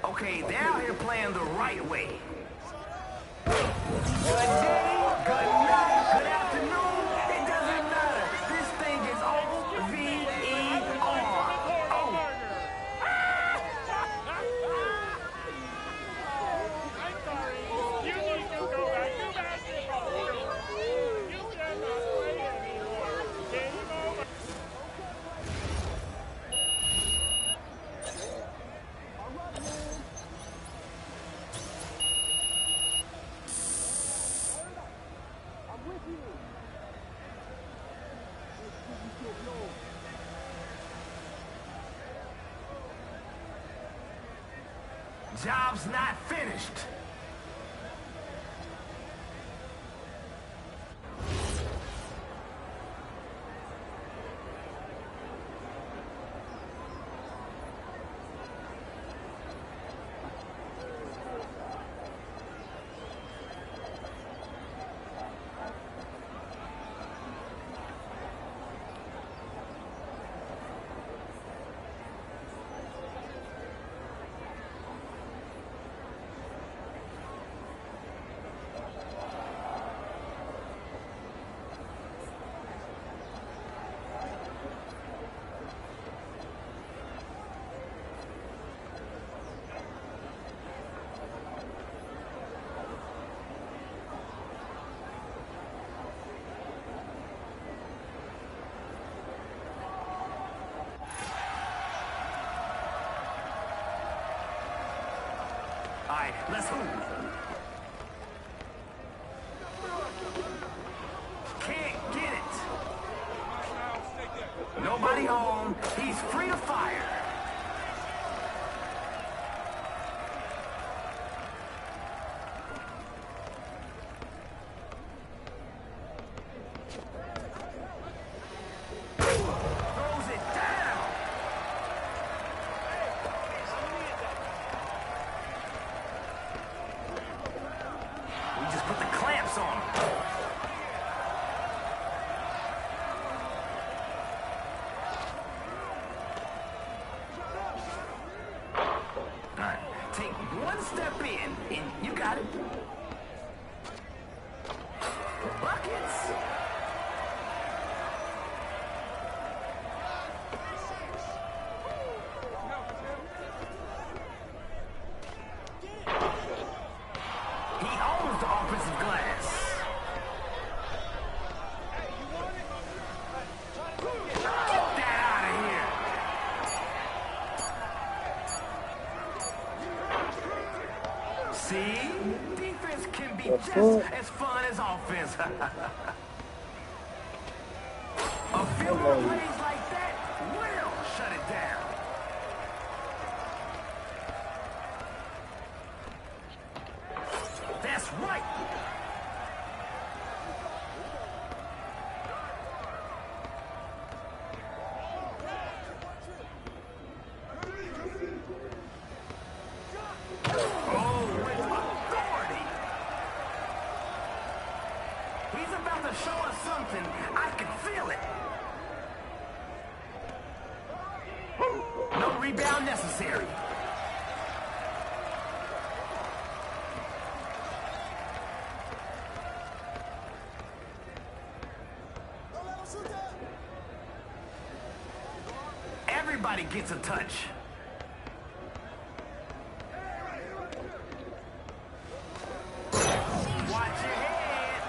Okay, they're out here playing the right way. Good day, good night, good afternoon. It doesn't matter. This thing is O-V-E-R. Oh. I'm sorry. You need to go back to basketball. You cannot play anymore. Game over. Job's not finished. All right, let's hoop. Can't get it. Nobody home. He's free to fire. Throws it down. We just put the clamps on him. All right, take one step in, and you got it. Buckets. He owns the offensive glass. Get that out of here. See? Defense can be just as fun as offense. A few more plays like that will shut it down. That's right. Oh, with authority. He's about to show us something. I can feel it. No rebound necessary. Everybody gets a touch. Watch your head.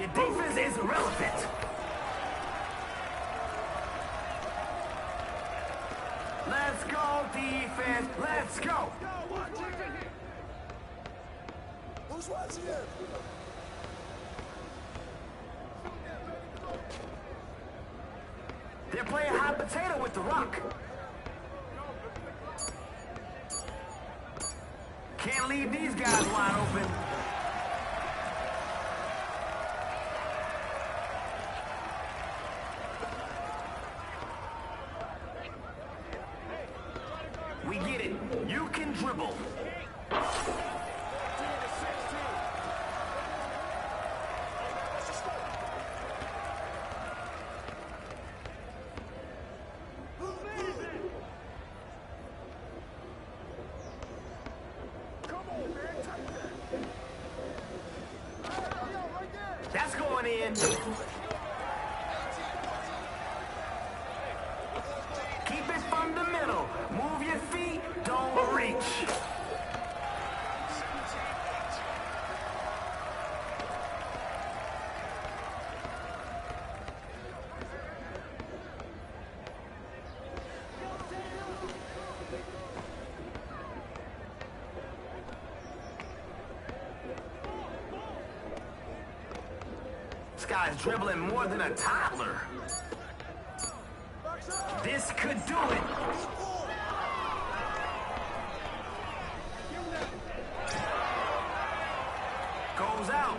Your defense is irrelevant. Let's go, defense. Let's go. Who's watching him? They're playing hot potato with the rock. Can't leave these guys wide open. We get it. You can dribble. That's going in. Keep it from the middle. Move your feet. Don't reach. This guy's dribbling more than a toddler. This could do it. Goes out.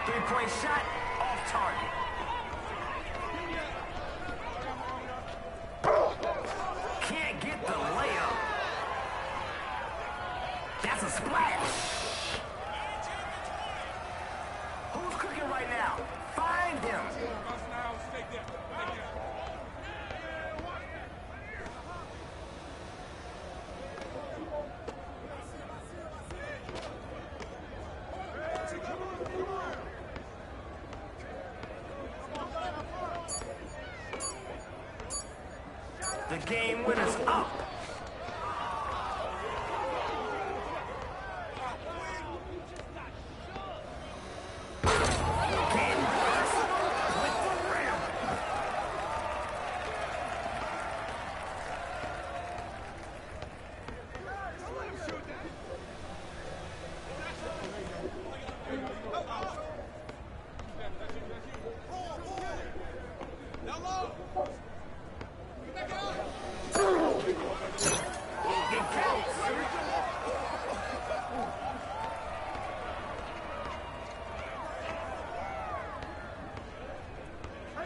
Three-point shot off target. Can't get the layup. That's a splash. Who's cooking right now? Find him. The game winner's up. Getting personal with the rim.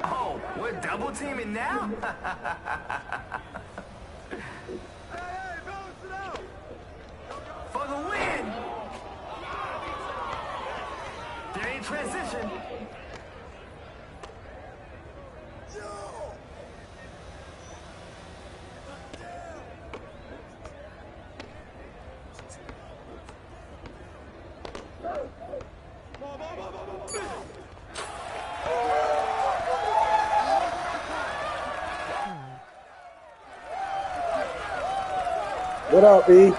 Oh, we're double teaming now? For the win! There ain't transition. What up, E?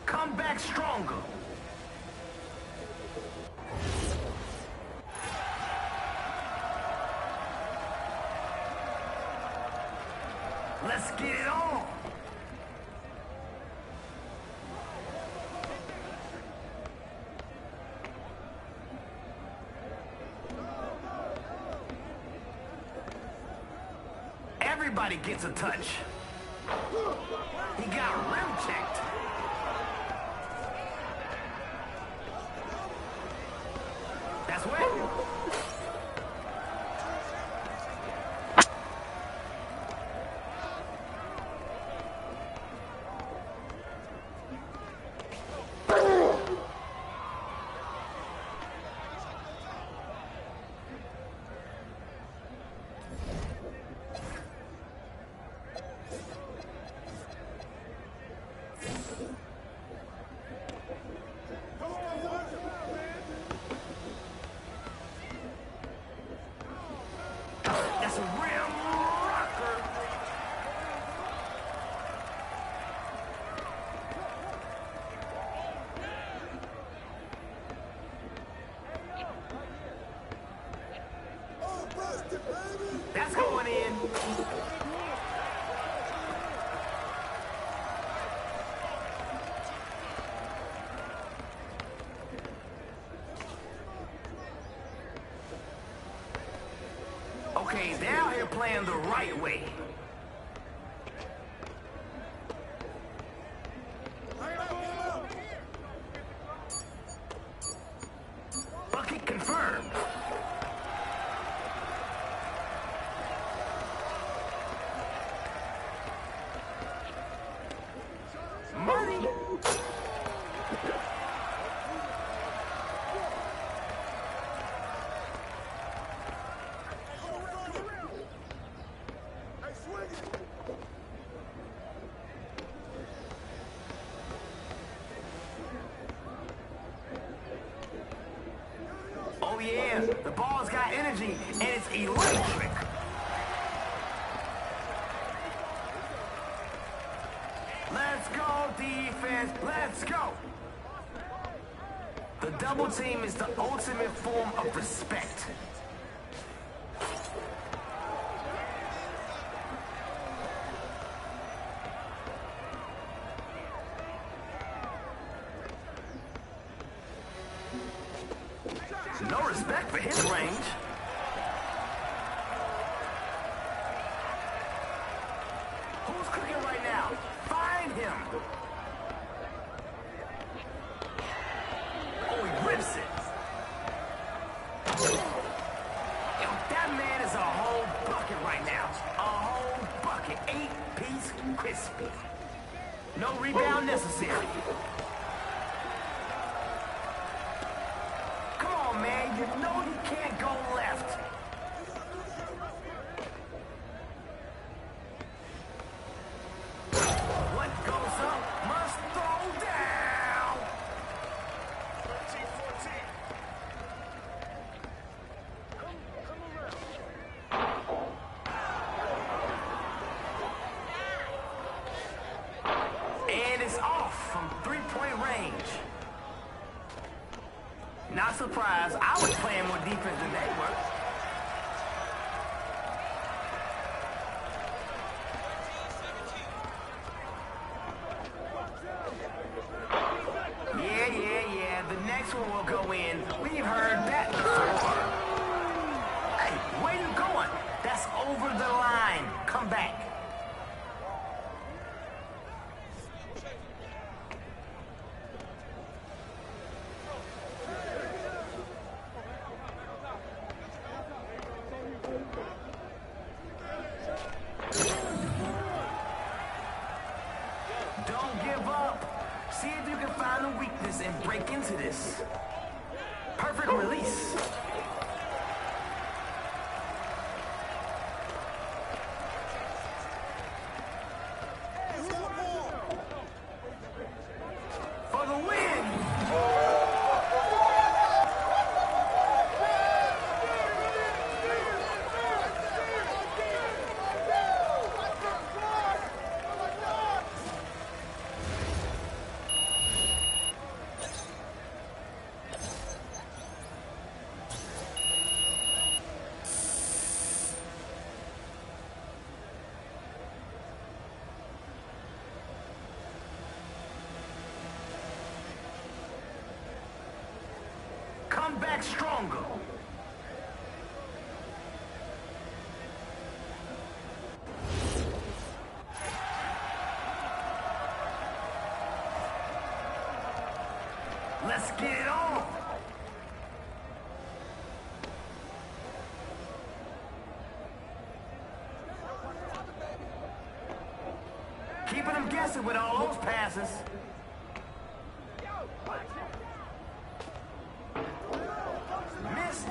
Come back stronger. Let's get it on. Everybody gets a touch. He got rim checked. a rim rocker. That's going in. Okay, they're out here playing the right way. Bucket confirmed. Money. Oh yeah, the ball's got energy and it's electric. Let's go, defense, let's go. The double team is the ultimate form of respect. No respect for his range. Who's cooking right now? Find him. Oh, he rips it. Yo, that man is a whole bucket right now. A whole bucket. 8-piece crispy. No rebound necessary. Man, you know you can't go left. What goes up must throw down. 13-14. And it's off from three-point range. Not surprised. I was playing more defense than they were. Yeah. The next one will go in. We've heard that before. Hey, where you going? That's over the line. Come back. Don't give up. See if you can find a weakness and break into this. Perfect release. For the win. Come back stronger. Let's get it on. Keeping them guessing with all those passes. Missed.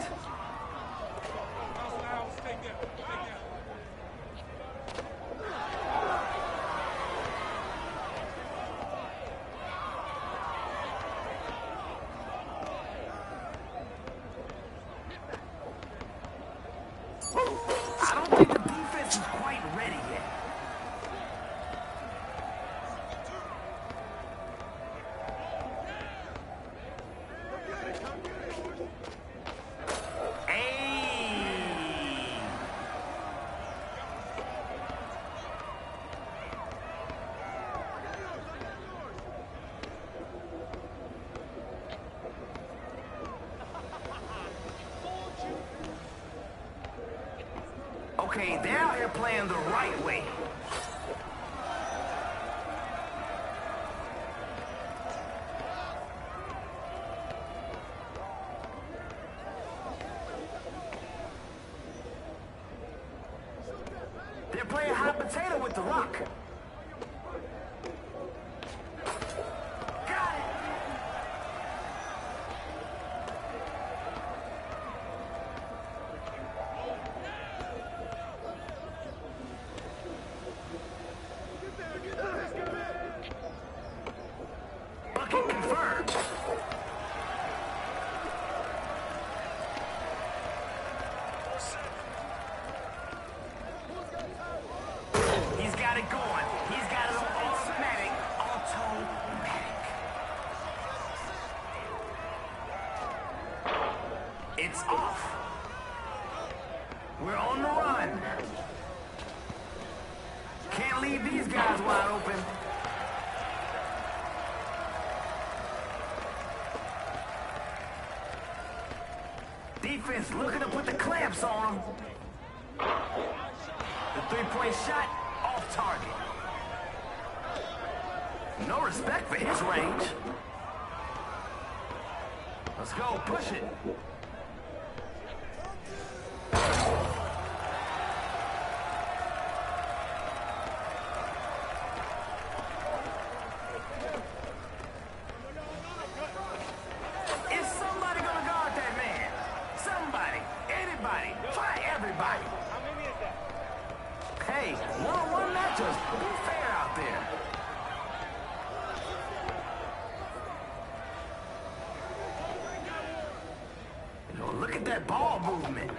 I don't think the defense is quite ready yet. Okay, they're out here playing the right way. They're playing hot potato with the rock. Got it. Bucket confirmed. He's got it going. He's got it on automatic. Automatic. It's off. We're on the run. Can't leave these guys wide open. Defense looking to put the clamps on them. The three-point shot off target. No respect for his range. Let's go, push it. Is somebody gonna guard that man? Somebody, anybody, try everybody. Hey, one-on-one matchups, be fair out there. You know, look at that ball movement.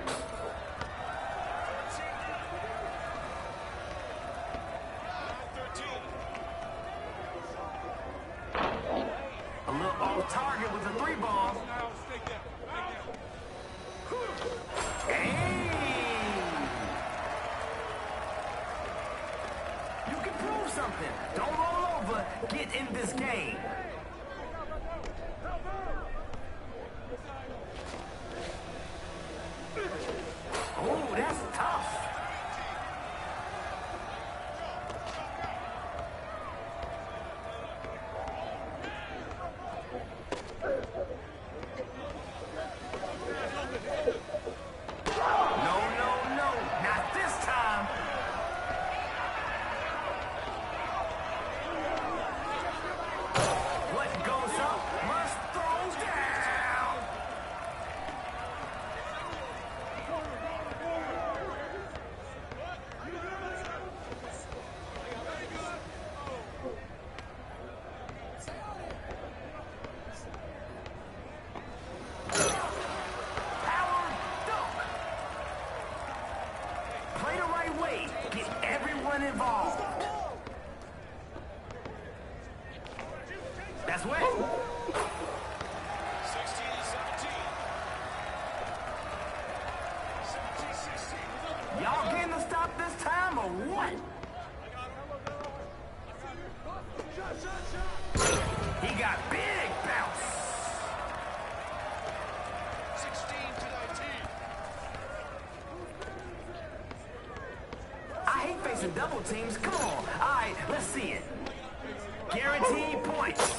A little off target with the three ball. Hey! You can prove something. Don't roll over. Get in this game. Oh, that's tough. No, not this time. What goes up must throw down. Power dunk. Play the right way. Get everyone involved. That's wet. 16-17. Y'all getting to stop this time or what? He got big bounce. 16-19. I hate facing double teams. Come on. All right, let's see it. Guaranteed points.